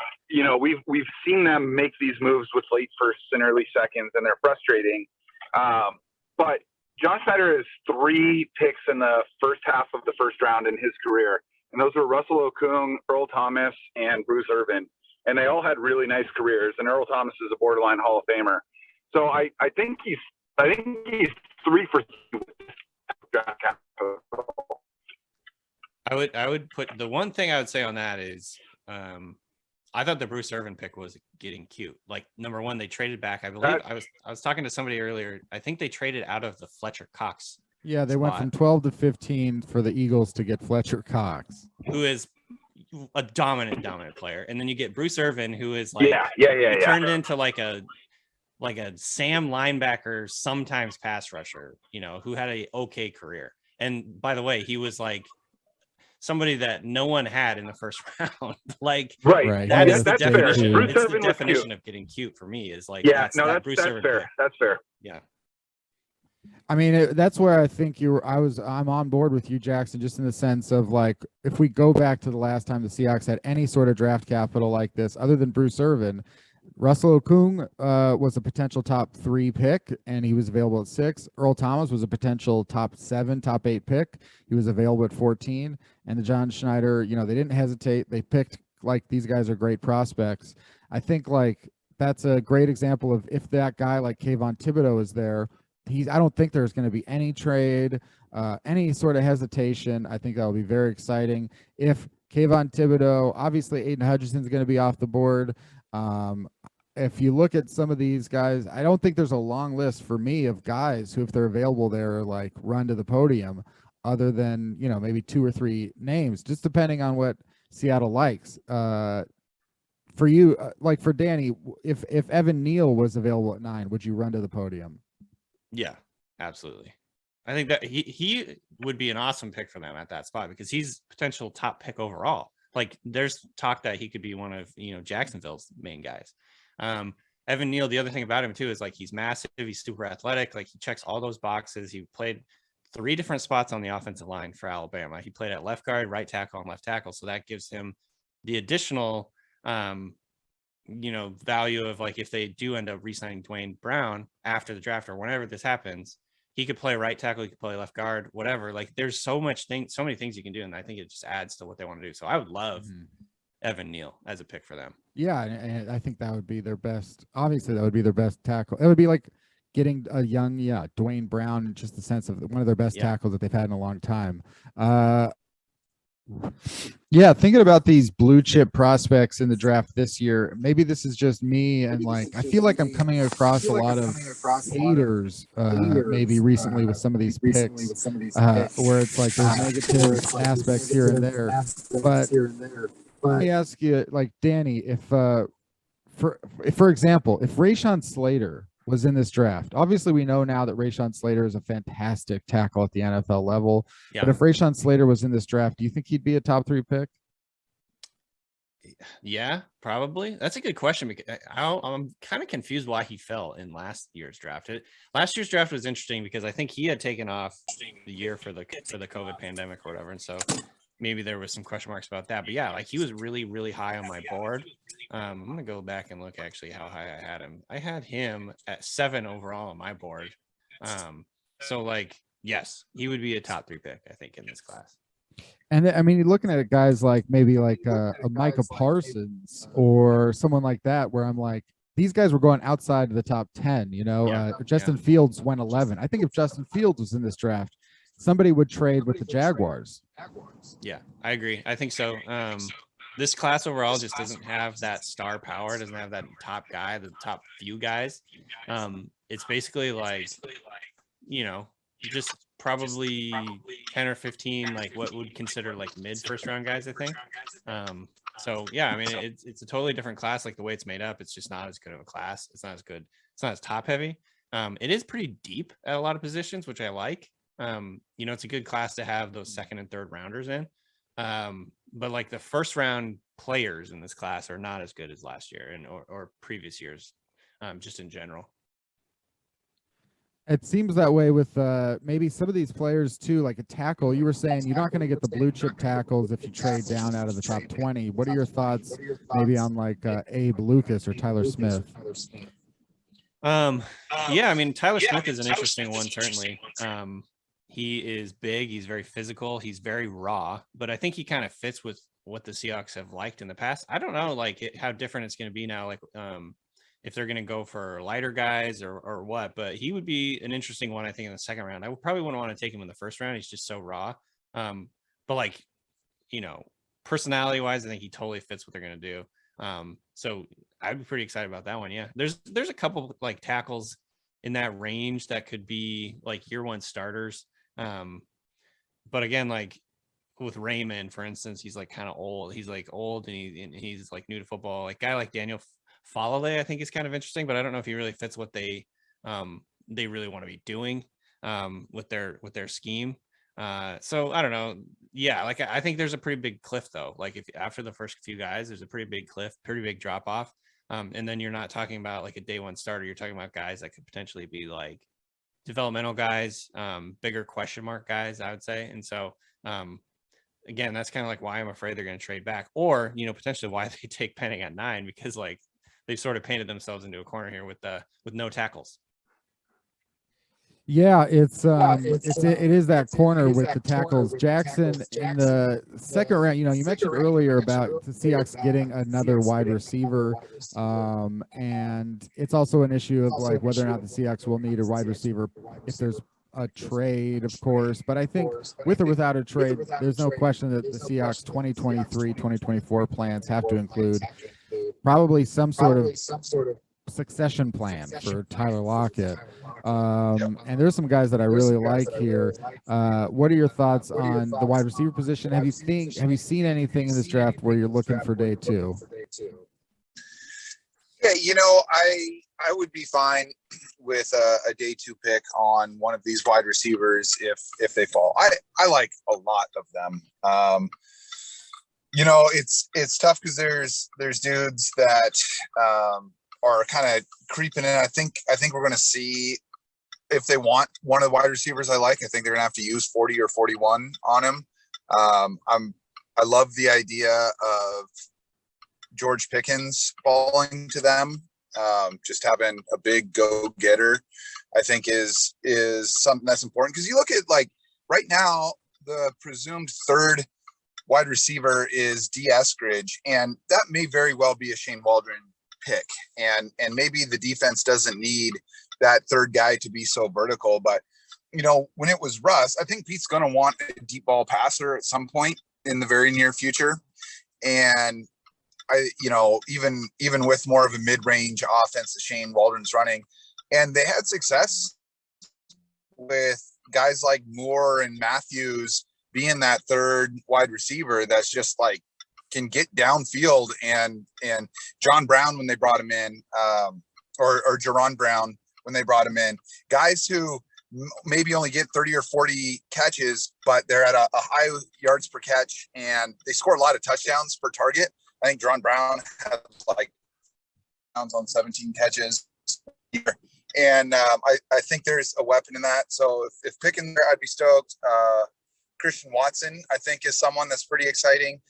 we've seen them make these moves with late firsts and early seconds, and they're frustrating. But John Schneider has 3 picks in the first half of the first round in his career. And those were Russell Okung, Earl Thomas, and Bruce Irvin. And they all had really nice careers. And Earl Thomas is a borderline Hall of Famer. So I think he's 3 for 3 with draft capital. I would put, the one thing I would say on that is I thought the Bruce Irvin pick was getting cute. Like, number one, they traded back. I believe I was talking to somebody earlier. I think they traded out of the Fletcher Cox. Yeah, they went from 12 to 15 for the Eagles to get Fletcher Cox, who is a dominant player. And then you get Bruce Irvin, who is like turned into like a Sam linebacker, sometimes pass rusher, who had a okay career. And by the way, he was like somebody that no one had in the first round. Like, right. That's the definition. Fair. It's the definition of getting cute for me, is like, that's fair. Pick. That's fair. Yeah. I mean, that's where I think I'm on board with you, Jacson, just in the sense of like, if we go back to the last time the Seahawks had any sort of draft capital like this, other than Bruce Irvin, Russell Okung was a potential top 3 pick, and he was available at 6. Earl Thomas was a potential top 7, top 8 pick. He was available at 14. And the John Schneider, they didn't hesitate. They picked, like, these guys are great prospects. I think, like, that's a great example of if that guy like Kayvon Thibodeau is there, I don't think there's going to be any trade, any sort of hesitation. I think that will be very exciting. If Kayvon Thibodeau, obviously Aiden Hutchinson's going to be off the board. If you look at some of these guys, I don't think there's a long list for me of guys who, if they're available, they're like run to the podium, other than, maybe 2 or 3 names, just depending on what Seattle likes. For you, like for Danny, if Evan Neal was available at 9, would you run to the podium? Yeah, absolutely. I think that he would be an awesome pick for them at that spot because he's potential top pick overall. Like there's talk that he could be one of, Jacksonville's main guys. Evan Neal, the other thing about him too is like he's massive, he's super athletic, like he checks all those boxes. He played 3 different spots on the offensive line for Alabama. He played at left guard, right tackle, and left tackle. So that gives him the additional value of like if they do end up re-signing Dwayne Brown after the draft or whenever this happens, he could play right tackle, he could play left guard, whatever. Like there's so many things you can do, and I think it just adds to what they want to do. So I would love Evan Neal as a pick for them. Yeah, and I think that would be their best. Obviously, that would be their best tackle. It would be like getting a young, Dwayne Brown, in just the sense of one of their best tackles that they've had in a long time. Yeah, thinking about these blue chip prospects in the draft this year, maybe this is just me, and like I feel like I'm coming across a lot of haters, maybe recently with some of these picks, where it's like there's negative aspects here and there. But let me ask you, like Danny, if for example, if Rashaad Slater was in this draft. Obviously, we know now that Rashaad Slater is a fantastic tackle at the NFL level. Yeah. But if Rashaad Slater was in this draft, do you think he'd be a top 3 pick? Yeah, probably. That's a good question. Because I'm kind of confused why he fell in last year's draft. Last year's draft was interesting because I think he had taken off the year for the COVID pandemic or whatever, and so maybe there was some question marks about that. But yeah, like he was really, really high on my board. I'm going to go back and look actually how high I had him. I had him at 7 overall on my board. So like, yes, he would be a top 3 pick, I think, in this class. And I mean, you're looking at guys like maybe like a Micah Parsons or someone like that, where I'm like, these guys were going outside of the top 10, Justin Fields went 11. I think if Justin Fields was in this draft, somebody would trade with the Jaguars. Yeah, I agree. I think so. This class overall just doesn't have that star power. It doesn't have that top guy, the top few guys. It's basically like, just probably 10 or 15, like what would consider like mid first round guys, I think. So yeah, I mean, it's a totally different class. Like the way it's made up, it's just not as good of a class. It's not as good. It's not as top heavy. It is pretty deep at a lot of positions, which I like. It's a good class to have those 2nd and 3rd rounders in. But like the first round players in this class are not as good as last year and or previous years, just in general. It seems that way with maybe some of these players too, like a tackle. You were saying you're not going to get the blue chip tackles if you trade down out of the top 20. What are your thoughts maybe on like Abe Lucas or Tyler Smith? Yeah, I mean, Tyler Smith is an interesting one, certainly. He is big. He's very physical. He's very raw, but I think he kind of fits with what the Seahawks have liked in the past. I don't know, how different it's going to be now. Like, if they're going to go for lighter guys or what, but he would be an interesting one, I think, in the 2nd round. I probably wouldn't want to take him in the 1st round. He's just so raw. But like, personality wise, I think he totally fits what they're going to do. So I'd be pretty excited about that one. Yeah. There's a couple like tackles in that range that could be like year 1 starters. But again, like with Raymond, for instance, he's like kind of old. He's like old and he's like new to football. Like guy like Daniel Falale, I think is kind of interesting, but I don't know if he really fits what they really want to be doing with their scheme. So I don't know. Yeah, like I think there's a pretty big cliff though. Like if after the first few guys, there's a pretty big cliff, pretty big drop off. And then you're not talking about like a day 1 starter. You're talking about guys that could potentially be like developmental guys, bigger question mark guys, I would say. And so again, that's kind of like why I'm afraid they're going to trade back, or potentially why they take Penning at 9, because like they've sort of painted themselves into a corner here with no tackles. Yeah, it is that corner with the tackles. Jacson in the second round, you mentioned earlier about the Seahawks getting another wide receiver, and it's also an issue of like whether or not the Seahawks will need a wide receiver if there's a trade, of course. But I think with or without a trade, there's no question that the Seahawks 2023-2024 plans have to include probably some sort of succession plan for Tyler Lockett. And there's some guys that I really like here. What are your thoughts on the wide receiver position? Have you seen anything in this draft where you're looking for day two? Yeah, I would be fine with a day two pick on one of these wide receivers if they fall. I like a lot of them. It's tough because there's dudes that are kind of creeping in. I think we're going to see if they want one of the wide receivers I like. I think they're going to have to use 40 or 41 on him. I love the idea of George Pickens falling to them. Just having a big go-getter, I think is something that's important, because you look at like right now the presumed third wide receiver is D. Eskridge, and that may very well be a Shane Waldron pick, and maybe the defense doesn't need that third guy to be so vertical. But when it was Russ, I think Pete's going to want a deep ball passer at some point in the very near future, and even with more of a mid-range offense that Shane Waldron's running, and they had success with guys like Moore and Matthews being that third wide receiver that's just like can get downfield, and John Brown when they brought him in, or Jerron Brown when they brought him in, guys who maybe only get 30 or 40 catches, but they're at a high yards per catch, and they score a lot of touchdowns per target. I think Jerron Brown had like on 17 catches here. And I think there's a weapon in that. So if picking there, I'd be stoked. Christian Watson, I think, is someone that's pretty exciting.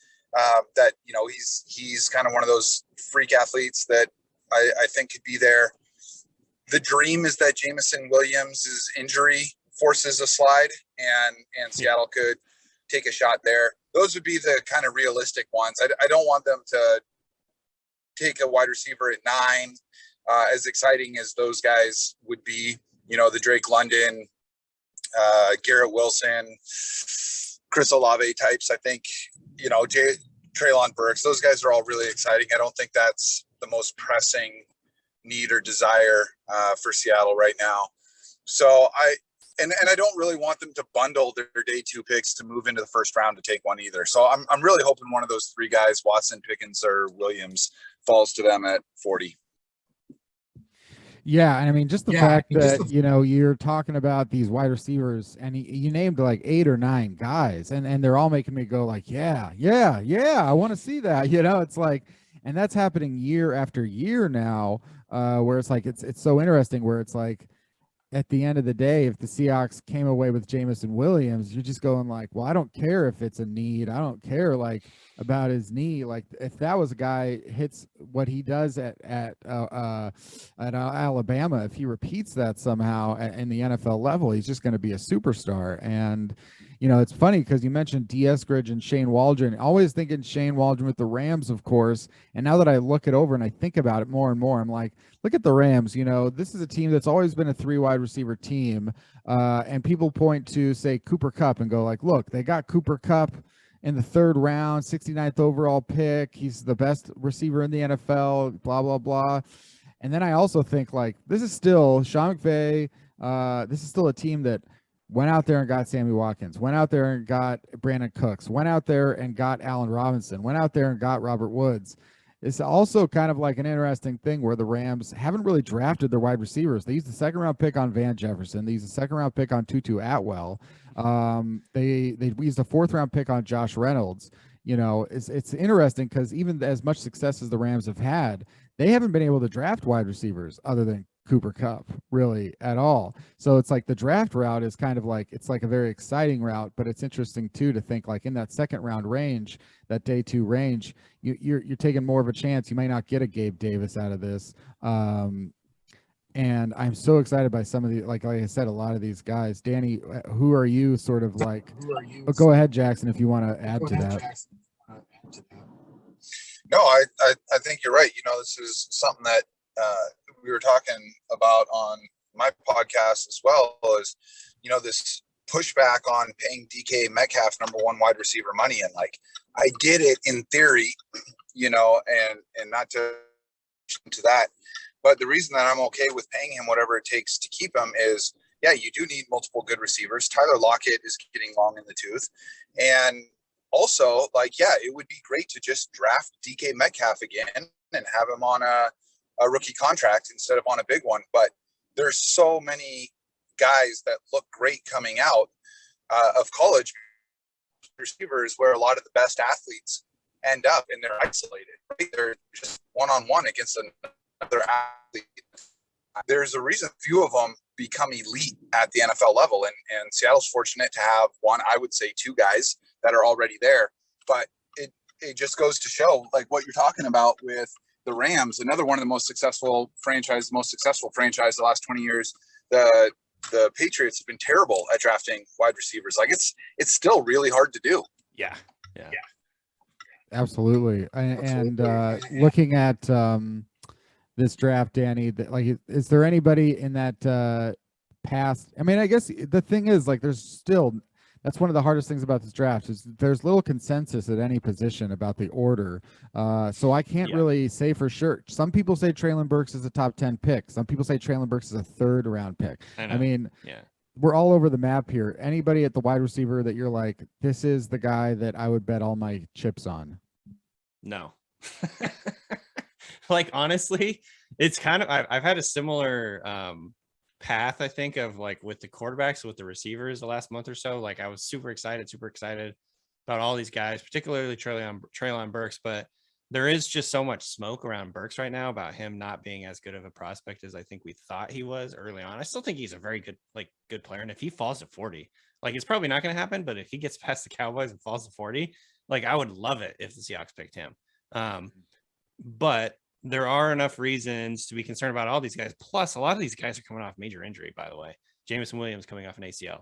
That he's kind of one of those freak athletes that I think could be there. The dream is that Jameson Williams' injury forces a slide, and Seattle could take a shot there. Those would be the kind of realistic ones. I don't want them to take a wide receiver at 9. As exciting as those guys would be, the Drake London, Garrett Wilson, Chris Olave types. I think, Treylon Burks, those guys are all really exciting. I don't think that's the most pressing need or desire for Seattle right now. So I don't really want them to bundle their day two picks to move into the first round to take one either. So I'm really hoping one of those three guys, Watson, Pickens, or Williams, falls to them at 40. Yeah, and I mean, just the fact that you're talking about these wide receivers, and you named like 8 or 9 guys, and they're all making me go like, yeah, I want to see that. It's like, and that's happening year after year now, where it's like it's so interesting. Where it's like, at the end of the day, if the Seahawks came away with Jameson Williams, you're just going like, well, I don't care if it's a need. I don't care like about his knee. Like if that was a guy hits what he does at Alabama, if he repeats that somehow in the NFL level, he's just going to be a superstar. And it's funny because you mentioned D. Eskridge and Shane Waldron. Always thinking Shane Waldron with the Rams, of course. And now that I look it over and I think about it more and more, I'm like, look at the Rams. This is a team that's always been a 3 wide receiver team. And people point to, say, Cooper Kupp and go like, look, they got Cooper Kupp in the 3rd round, 69th overall pick. He's the best receiver in the NFL, blah, blah, blah. And then I also think like, this is still Sean McVay. This is still a team that went out there and got Sammy Watkins, went out there and got Brandon Cooks, went out there and got Allen Robinson, went out there and got Robert Woods. It's also kind of like an interesting thing where the Rams haven't really drafted their wide receivers. They used the 2nd round pick on Van Jefferson. They used the 2nd round pick on Tutu Atwell. They used a 4th round pick on Josh Reynolds. It's interesting because even as much success as the Rams have had, they haven't been able to draft wide receivers other than Cooper Kupp really at all. So it's like the draft route is kind of like, it's like a very exciting route, but it's interesting too to think like in that second round range, that day 2 range, you're taking more of a chance. You might not get a Gabe Davis out of this. And I'm so excited by some of the, like I said, a lot of these guys. Danny, who are you sort of like? Oh, go ahead, Jackson, if you want to add to that. No, I think you're right. This is something that we were talking about on my podcast as well, is, this pushback on paying DK Metcalf #1 wide receiver money. And like, I get it in theory, and not to that. But the reason that I'm okay with paying him whatever it takes to keep him is, yeah, you do need multiple good receivers. Tyler Lockett is getting long in the tooth. And also, like, yeah, it would be great to just draft DK Metcalf again and have him on a rookie contract instead of on a big one. But there's so many guys that look great coming out of college receivers where a lot of the best athletes end up, and they're isolated, right? They're just one-on-one against another athlete. There's a reason few of them become elite at the NFL level, and Seattle's fortunate to have one, I would say 2 guys that are already there. But it just goes to show, like what you're talking about with the Rams, another one of the most successful franchise the last 20 years. The Patriots have been terrible at drafting wide receivers. Like it's still really hard to do. Yeah. Absolutely. And looking at this draft, Danny, like, is there anybody in that past? I mean, I guess the thing is, like, that's one of the hardest things about this draft is there's little consensus at any position about the order. So I can't really say for sure. Some people say Treylon Burks is a top 10 pick. Some people say Treylon Burks is a 3rd round pick. I mean, we're all over the map here. Anybody at the wide receiver that you're like, this is the guy that I would bet all my chips on? No. Like, honestly, it's kind of, I've had a similar path, I think, of like with the quarterbacks, with the receivers the last month or so. Like, I was super excited about all these guys, particularly Treylon Burks, but there is just so much smoke around Burks right now about him not being as good of a prospect as I think we thought he was early on. I still think he's a very good player. And if he falls to 40, like, it's probably not going to happen, but if he gets past the Cowboys and falls to 40, like, I would love it if the Seahawks picked him. But there are enough reasons to be concerned about all these guys. Plus, a lot of these guys are coming off major injury, by the way. Jameson Williams coming off an ACL.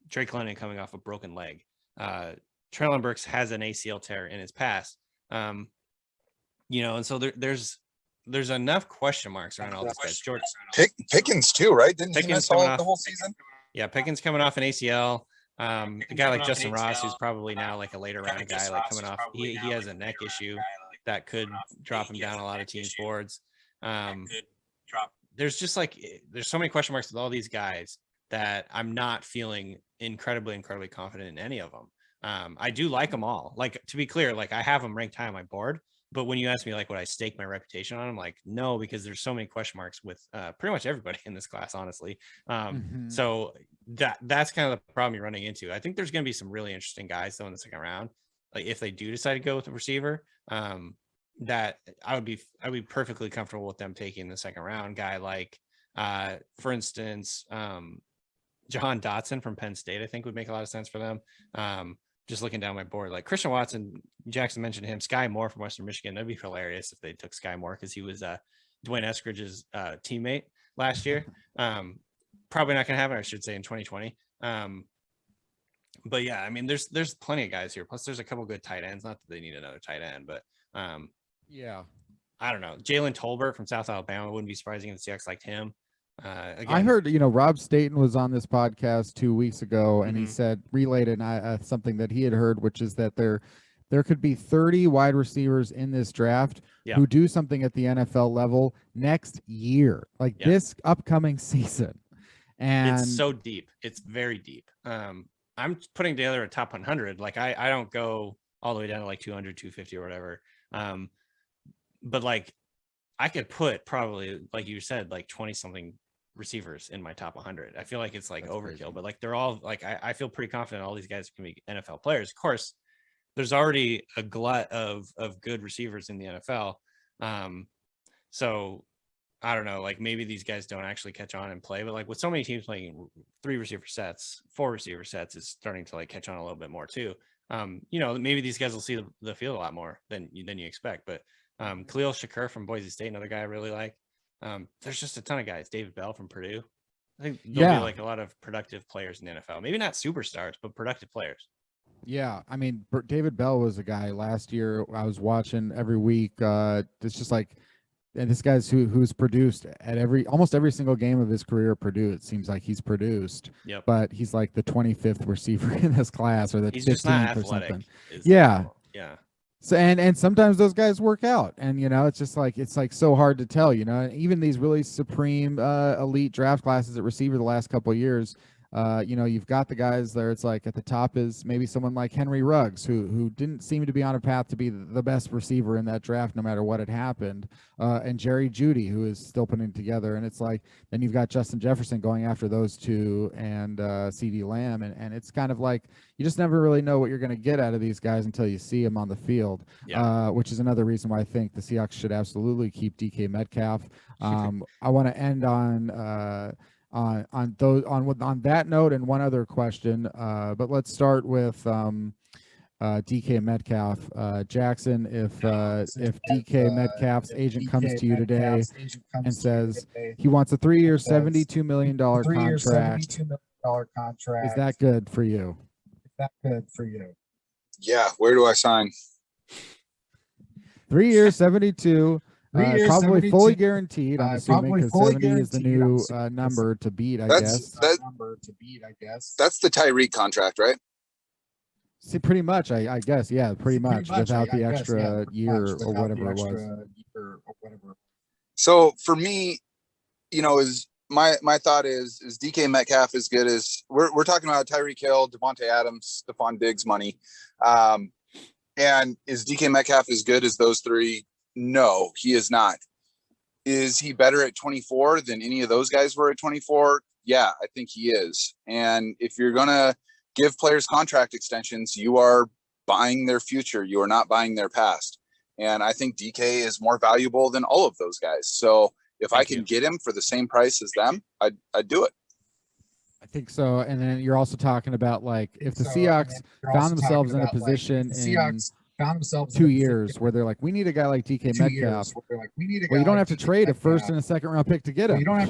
Drake London coming off a broken leg. Treylon Burks has an ACL tear in his past. And so there's enough question marks around all these guys. Pickens too, right? Didn't Pickens he miss all the whole season? Yeah, Pickens coming off an ACL. A guy like Justin Ross, who's probably now like a later round guy, like coming off, he has a neck issue that could drop him down a lot of teams' boards. There's just like, there's so many question marks with all these guys that I'm not feeling incredibly confident in any of them. I do like them all. Like, to be clear, like, I have them ranked high on my board, but when you ask me, like, would I stake my reputation on them? Like, no, because there's so many question marks with pretty much everybody in this class, honestly. So that's kind of the problem you're running into. I think there's going to be some really interesting guys though in the second round. Like, if they do decide to go with a receiver, that I would be perfectly comfortable with them taking the second round guy. Like, for instance, Jahan Dotson from Penn State, I think would make a lot of sense for them. Just looking down my board, like Christian Watson, Jackson mentioned him, Sky Moore from Western Michigan. That'd be hilarious if they took Sky Moore, because he was Dwayne Eskridge's teammate last year. Probably not going to happen, I should say, in 2020. But yeah, I mean, there's plenty of guys here. Plus, there's a couple good tight ends. Not that they need another tight end, but yeah, I don't know. Jalen Tolbert from South Alabama, wouldn't be surprising if the Seahawks liked him. Again, I heard, Rob Staten was on this podcast 2 weeks ago, and he said, related something that he had heard, which is that there could be 30 wide receivers in this draft who do something at the NFL level next year, like this upcoming season. And it's so deep. It's very deep. I'm putting together a top 100. Like, I don't go all the way down to like 200, 250 or whatever. But like, I could put probably, like you said, like 20 something receivers in my top 100. I feel like it's like overkill, crazy. But like, they're all like, I feel pretty confident all these guys can be NFL players. Of course, there's already a glut of good receivers in the NFL. So I don't know, like maybe these guys don't actually catch on and play, but like with so many teams playing 3 receiver sets, 4 receiver sets is starting to like catch on a little bit more too. Maybe these guys will see the field a lot more than you expect. But Khalil Shakur from Boise State, another guy I really like. There's just a ton of guys. David Bell from Purdue. I think there'll be like a lot of productive players in the NFL. Maybe not superstars, but productive players. Yeah, I mean, David Bell was a guy last year I was watching every week. It's just like, and this guy's who's produced at almost every single game of his career at Purdue. It seems like he's produced. Yep. But he's like the 25th receiver in this class, or the 15th or something. Yeah. Yeah. So and sometimes those guys work out, and it's just like it's so hard to tell. Even these really supreme elite draft classes at receiver the last couple of years. You've got the guys there. It's like at the top is maybe someone like Henry Ruggs, who didn't seem to be on a path to be the best receiver in that draft, no matter what had happened. And Jerry Jeudy, who is still putting it together. And it's like, then you've got Justin Jefferson going after those two, and CeeDee Lamb. And it's kind of like, you just never really know what you're going to get out of these guys until you see them on the field, which is another reason why I think the Seahawks should absolutely keep DK Metcalf. I want to end on that note, and one other question, but let's start with DK Metcalf. Jackson, if DK Metcalf's agent comes to you today and says he wants a 3-year, $72 million contract, is that good for you? Yeah. Where do I sign? 3 years, 72. Probably fully guaranteed. I'm assuming, because 70 is the new number to beat. I guess that's the Tyreek contract, right? See, pretty much. I guess, yeah, pretty much without the extra year or whatever it was. So for me, is my thought is DK Metcalf as good as we're talking about Tyreek Hill, Devontae Adams, Stephon Diggs money, and is DK Metcalf as good as those three? No, he is not. Is he better at 24 than any of those guys were at 24? Yeah, I think he is. And if you're going to give players contract extensions, you are buying their future. You are not buying their past. And I think DK is more valuable than all of those guys. So if I can get him for the same price as them, I'd do it. I think so. And then you're also talking about, like, if the Seahawks found themselves in a position in 2 years where they're like, we need a guy like DK Metcalf. Well, you don't have to trade a first and a second round pick to get him. Yeah,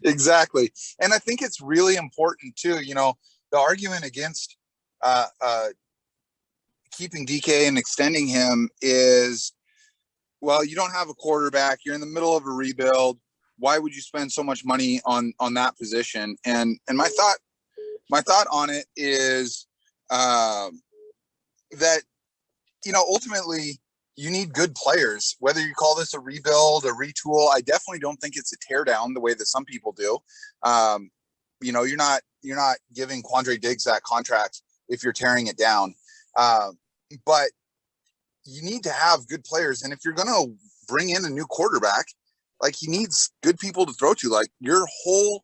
exactly. And I think it's really important too. The argument against keeping DK and extending him is, well, you don't have a quarterback. You're in the middle of a rebuild. Why would you spend so much money on that position? And my thought on it is that, ultimately you need good players, whether you call this a rebuild, a retool. I definitely don't think it's a tear down the way that some people do. You're not giving Quandre Diggs that contract if you're tearing it down. But you need to have good players. And if you're going to bring in a new quarterback, like, he needs good people to throw to. Like, your whole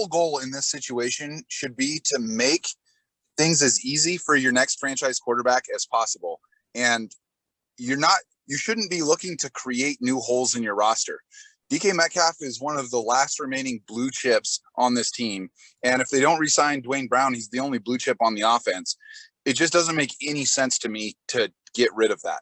goal in this situation should be to make things as easy for your next franchise quarterback as possible. And you shouldn't be looking to create new holes in your roster. DK Metcalf is one of the last remaining blue chips on this team. And if they don't re-sign Dwayne Brown, he's the only blue chip on the offense. It just doesn't make any sense to me to get rid of that.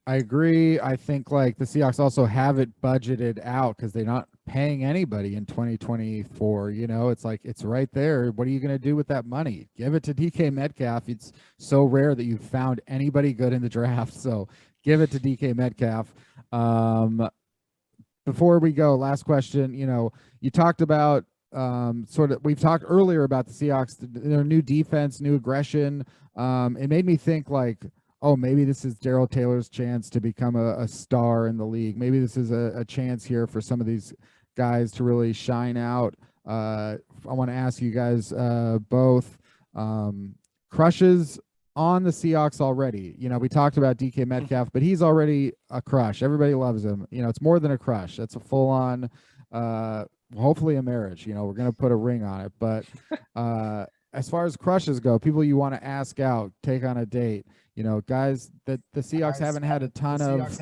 I agree. I think, like, the Seahawks also have it budgeted out because they're not paying anybody in 2024. It's like, it's right there. What are you going to do with that money? Give it to DK Metcalf. It's so rare that you've found anybody good in the draft. So give it to DK Metcalf. Before we go, last question. You talked about we've talked earlier about the Seahawks, their new defense, new aggression. It made me think, like, oh, maybe this is Darrell Taylor's chance to become a star in the league. Maybe this is a chance here for some of these guys to really shine out. I want to ask you guys both, crushes on the Seahawks already. We talked about DK Metcalf, but he's already a crush. Everybody loves him. It's more than a crush. That's a full-on, hopefully a marriage. We're going to put a ring on it. But as far as crushes go, people you want to ask out, take on a date, guys that the Seahawks haven't had a ton of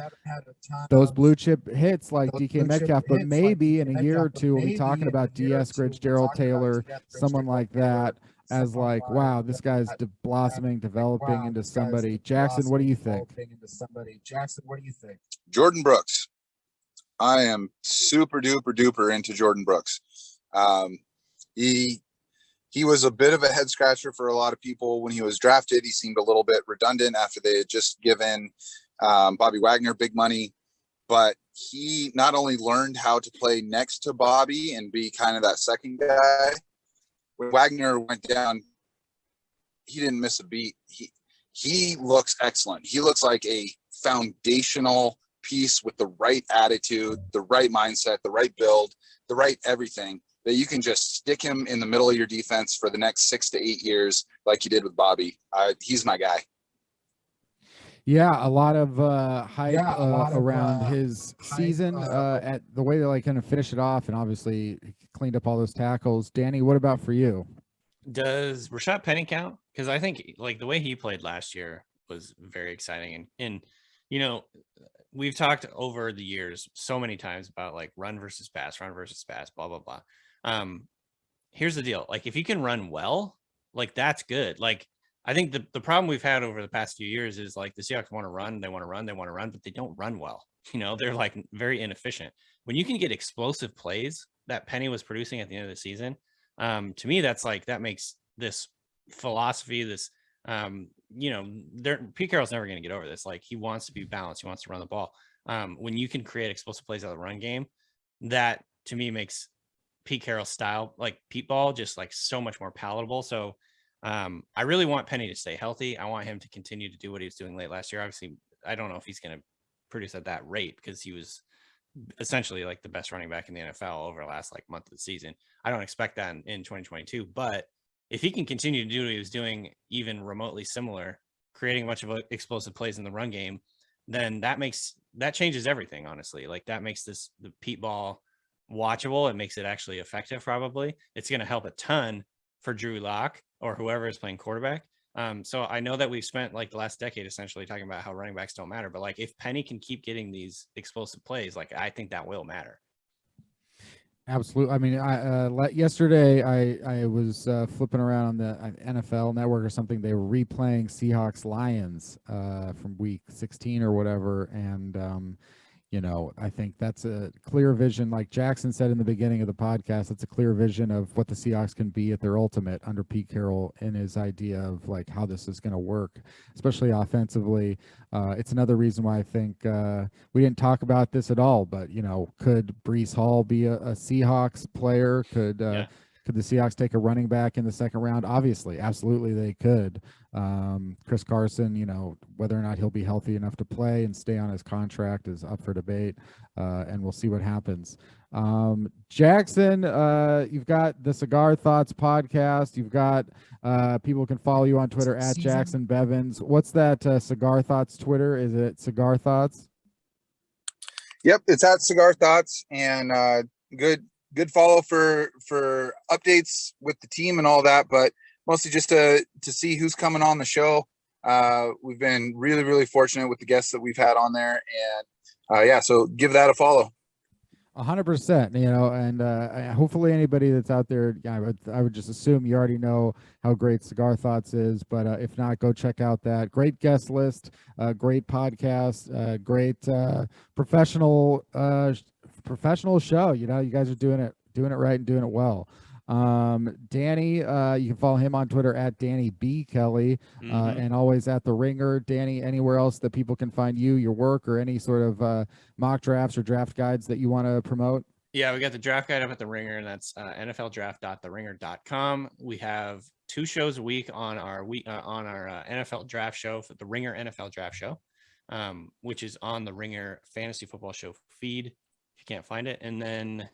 those blue chip hits like DK Metcalf, but maybe in a year or two we'll be talking about DS Gridge, Gerald Taylor, someone like that, as like, wow, this guy's blossoming, developing into somebody. Jackson, what do you think? Jordyn Brooks. I am super duper duper into Jordyn Brooks. He was a bit of a head scratcher for a lot of people when he was drafted. He seemed a little bit redundant after they had just given Bobby Wagner big money, but he not only learned how to play next to Bobby and be kind of that second guy. When Wagner went down, he didn't miss a beat. He looks excellent. He looks like a foundational piece with the right attitude, the right mindset, the right build, the right everything, that you can just stick him in the middle of your defense for the next 6 to 8 years like you did with Bobby. He's my guy. Yeah, a lot of hype around his season at the way they like kind of finish it off, and obviously cleaned up all those tackles. Danny, what about for you? Does Rashaad Penny count? Because I think like the way he played last year was very exciting, and we've talked over the years so many times about like run versus pass, blah blah blah. Here's the deal: like if you can run well, like that's good. Like I think the problem we've had over the past few years is like the Seahawks want to run, but they don't run well. They're like very inefficient. When you can get explosive plays that Penny was producing at the end of the season, to me, that's like, that makes this philosophy, this, Pete Carroll's never going to get over this. Like he wants to be balanced. He wants to run the ball. When you can create explosive plays out of the run game, that to me makes Pete Carroll's style, like Pete ball, just like so much more palatable. So I really want Penny to stay healthy. I want him to continue to do what he was doing late last year. Obviously, I don't know if he's going to produce at that rate because he was essentially like the best running back in the NFL over the last like month of the season. I don't expect that in 2022, but if he can continue to do what he was doing, even remotely similar, creating a bunch of explosive plays in the run game, then that changes everything. Honestly, like that makes the Pete ball watchable. It makes it actually effective. Probably it's going to help a ton for Drew Lock or whoever is playing quarterback. So I know that we've spent like the last decade essentially talking about how running backs don't matter, but like if Penny can keep getting these explosive plays, like I think that will matter. Absolutely. I mean, yesterday I was flipping around on the NFL Network or something. They were replaying Seahawks Lions from week 16 or whatever, and I think that's a clear vision. Like Jackson said in the beginning of the podcast, it's a clear vision of what the Seahawks can be at their ultimate under Pete Carroll and his idea of like how this is going to work, especially offensively. It's another reason why I think we didn't talk about this at all, but could Breece Hall be a Seahawks player? Could the Seahawks take a running back in the second round? Obviously, absolutely they could. Chris Carson, whether or not he'll be healthy enough to play and stay on his contract is up for debate, and we'll see what happens. Jackson, you've got the Cigar Thoughts podcast. You've got people can follow you on Twitter at Jacson Bevens. What's that Cigar Thoughts Twitter? Is it Cigar Thoughts? Yep, it's at Cigar Thoughts, and good follow for updates with the team and all that, but mostly just to see who's coming on the show. We've been really, really fortunate with the guests that we've had on there, and so give that a follow. 100%, and hopefully anybody that's out there, I would just assume you already know how great Cigar Thoughts is, but if not, go check out that great guest list, great podcast, great professional show. You guys are doing it right and doing it well. Danny, you can follow him on Twitter at Danny B. Kelly, and always at The Ringer. Danny, anywhere else that people can find you, your work, or any sort of mock drafts or draft guides that you want to promote? Yeah, we got the draft guide up at The Ringer, and that's nfldraft.theringer.com. We have 2 shows a week on our NFL draft show, for the Ringer NFL Draft Show, which is on the Ringer Fantasy Football Show feed. Can't find it. And then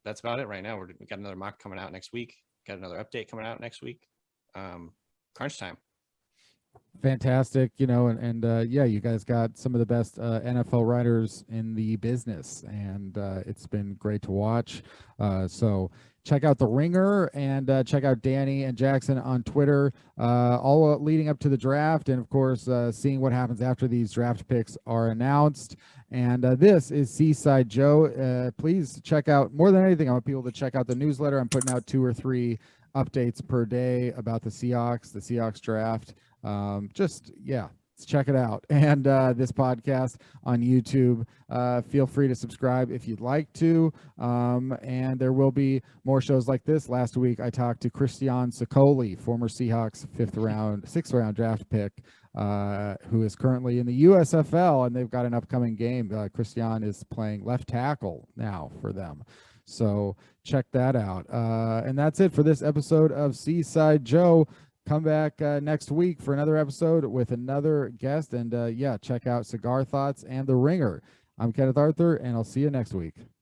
that's about it right now. We got another mock coming out next week, got another update coming out next week. Crunch time. Fantastic, and yeah, you guys got some of the best NFL writers in the business, and it's been great to watch. So check out The Ringer and check out Danny and Jacson on Twitter, all leading up to the draft, and of course, seeing what happens after these draft picks are announced. And this is Seaside Joe. Please check out, more than anything, I want people to check out the newsletter. I'm putting out 2 or 3 updates per day about the Seahawks draft. Just check it out. And this podcast on YouTube, feel free to subscribe if you'd like to. And there will be more shows like this. Last week I talked to Christian Sicoli, former Seahawks 6th round draft pick, who is currently in the USFL, and they've got an upcoming game. Christian is playing left tackle now for them. So check that out. And that's it for this episode of Seaside Joe. Come back next week for another episode with another guest. And check out Cigar Thoughts and The Ringer. I'm Kenneth Arthur, and I'll see you next week.